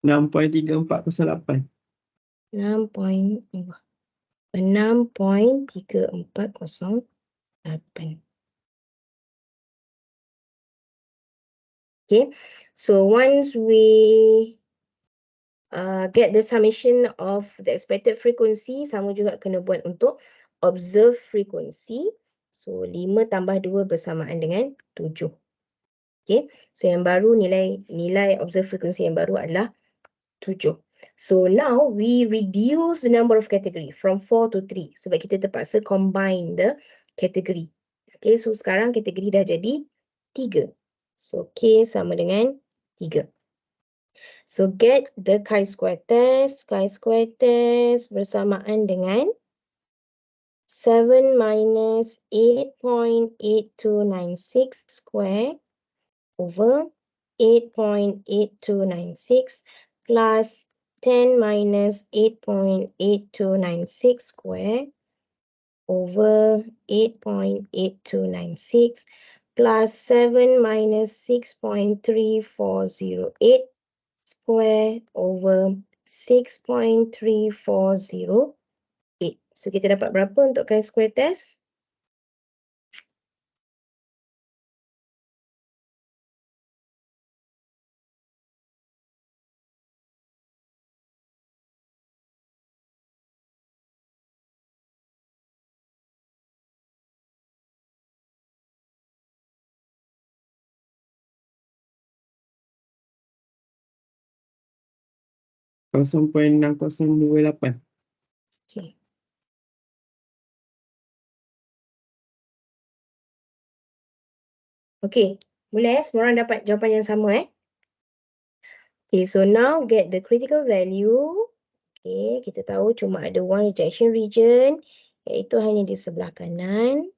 6.3408. 6.3408. Okay, so once we get the summation of the expected frequency, sama juga kena buat untuk observed frequency. So 5 tambah 2 bersamaan dengan 7. Okay, so yang baru nilai observed frequency yang baru adalah 7. So now we reduce the number of category from 4 to 3 sebab kita terpaksa combine the category. Okay, so sekarang kategori dah jadi 3. So K sama dengan 3. So get the chi-square test. Chi-square test bersamaan dengan 7 minus 8.8296 square over 8.8296 plus 10 minus 8.8296 square over 8.8296 plus 7 minus 6.3408 square over 6.3408. So kita dapat berapa untuk chi-square test? .6028. Okay. Okay, boleh semua orang dapat jawapan yang sama Okay, so now get the critical value. Okay, kita tahu cuma ada one rejection region, iaitu hanya di sebelah kanan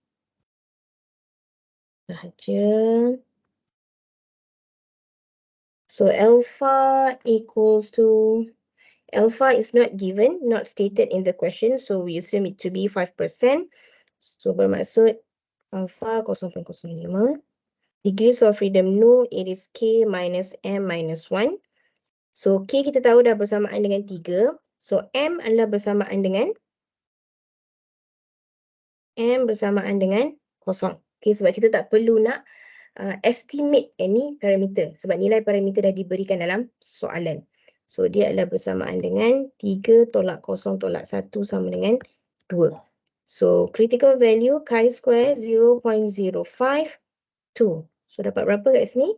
sahaja. So alpha equals to, alpha is not given, not stated in the question, so we assume it to be 5%. So bermaksud alpha 0.05. Degrees of freedom nu, it is K minus M minus 1. So K kita tahu dah bersamaan dengan 3. So M adalah bersamaan dengan kosong. Okay, sebab kita tak perlu nak estimate any parameter. Sebab nilai parameter dah diberikan dalam soalan. So dia adalah bersamaan dengan 3 tolak kosong tolak 1 sama dengan 2. So critical value chi-square 0.052. So dapat berapa kat sini?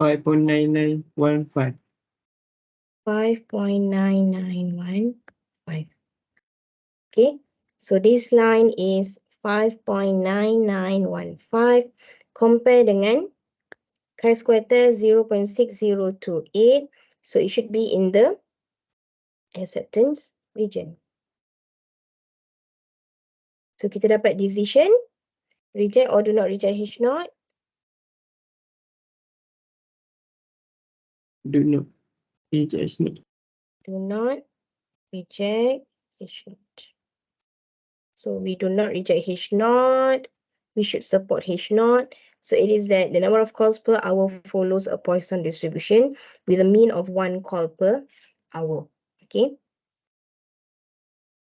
5.9915. 5.9915. Okay, so this line is 5.9915. Compare dengan chi-square 0.6028. So it should be in the acceptance region. So kita dapat decision, reject or do not reject H0. Do not reject H0. Do not reject H0. So we do not reject H0. We should support H0. So it is that the number of calls per hour follows a Poisson distribution with a mean of 1 call per hour. Okay.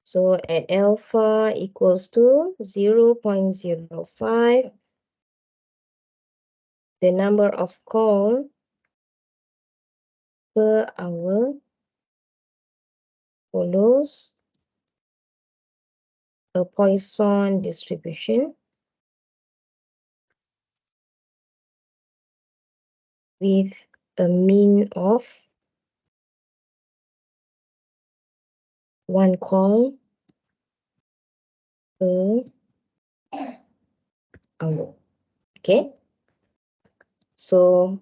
So at alpha equals to 0.05, the number of call per hour follows a Poisson distribution with a mean of 1 call per hour. Okay. So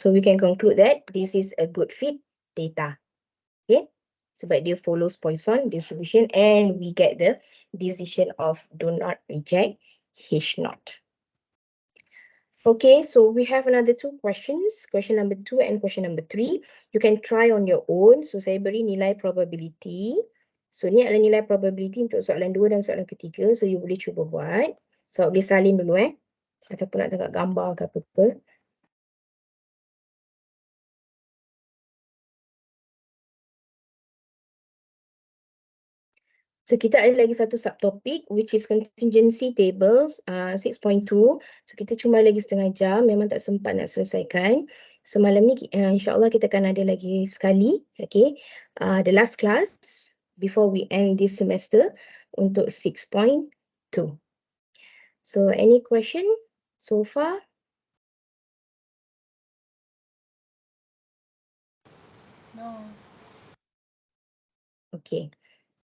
we can conclude that this is a good fit data. Okay. Sebab dia follows Poisson distribution and we get the decision of do not reject H0. Okay, so we have another 2 questions, question number 2 and question number 3. You can try on your own. So saya beri nilai probability. So ni adalah nilai probability untuk soalan 2 dan soalan ketiga. So you boleh cuba buat. So boleh salin dulu ataupun nak tengok gambar ke apa-apa. So kita ada lagi satu subtopik which is contingency tables 6.2. So kita cuma lagi setengah jam, memang tak sempat nak selesaikan. So malam ni insyaAllah kita akan ada lagi sekali, okay, the last class before we end this semester untuk 6.2. So any question so far? No. Okay.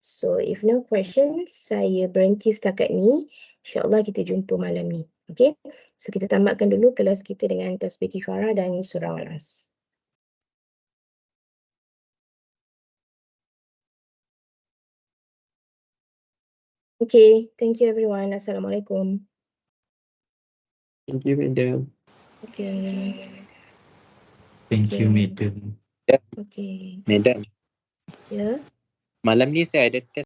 So if no questions, saya berhenti setakat ni. InsyaAllah kita jumpa malam ni. Okay. So kita tamatkan dulu kelas kita dengan tasbih kifarah dan surah Al-As. Okay. Thank you everyone. Assalamualaikum. Thank you, madam. Okay. Thank you, Okay. madam. Okay. Madam, Ya. malam ni saya ada test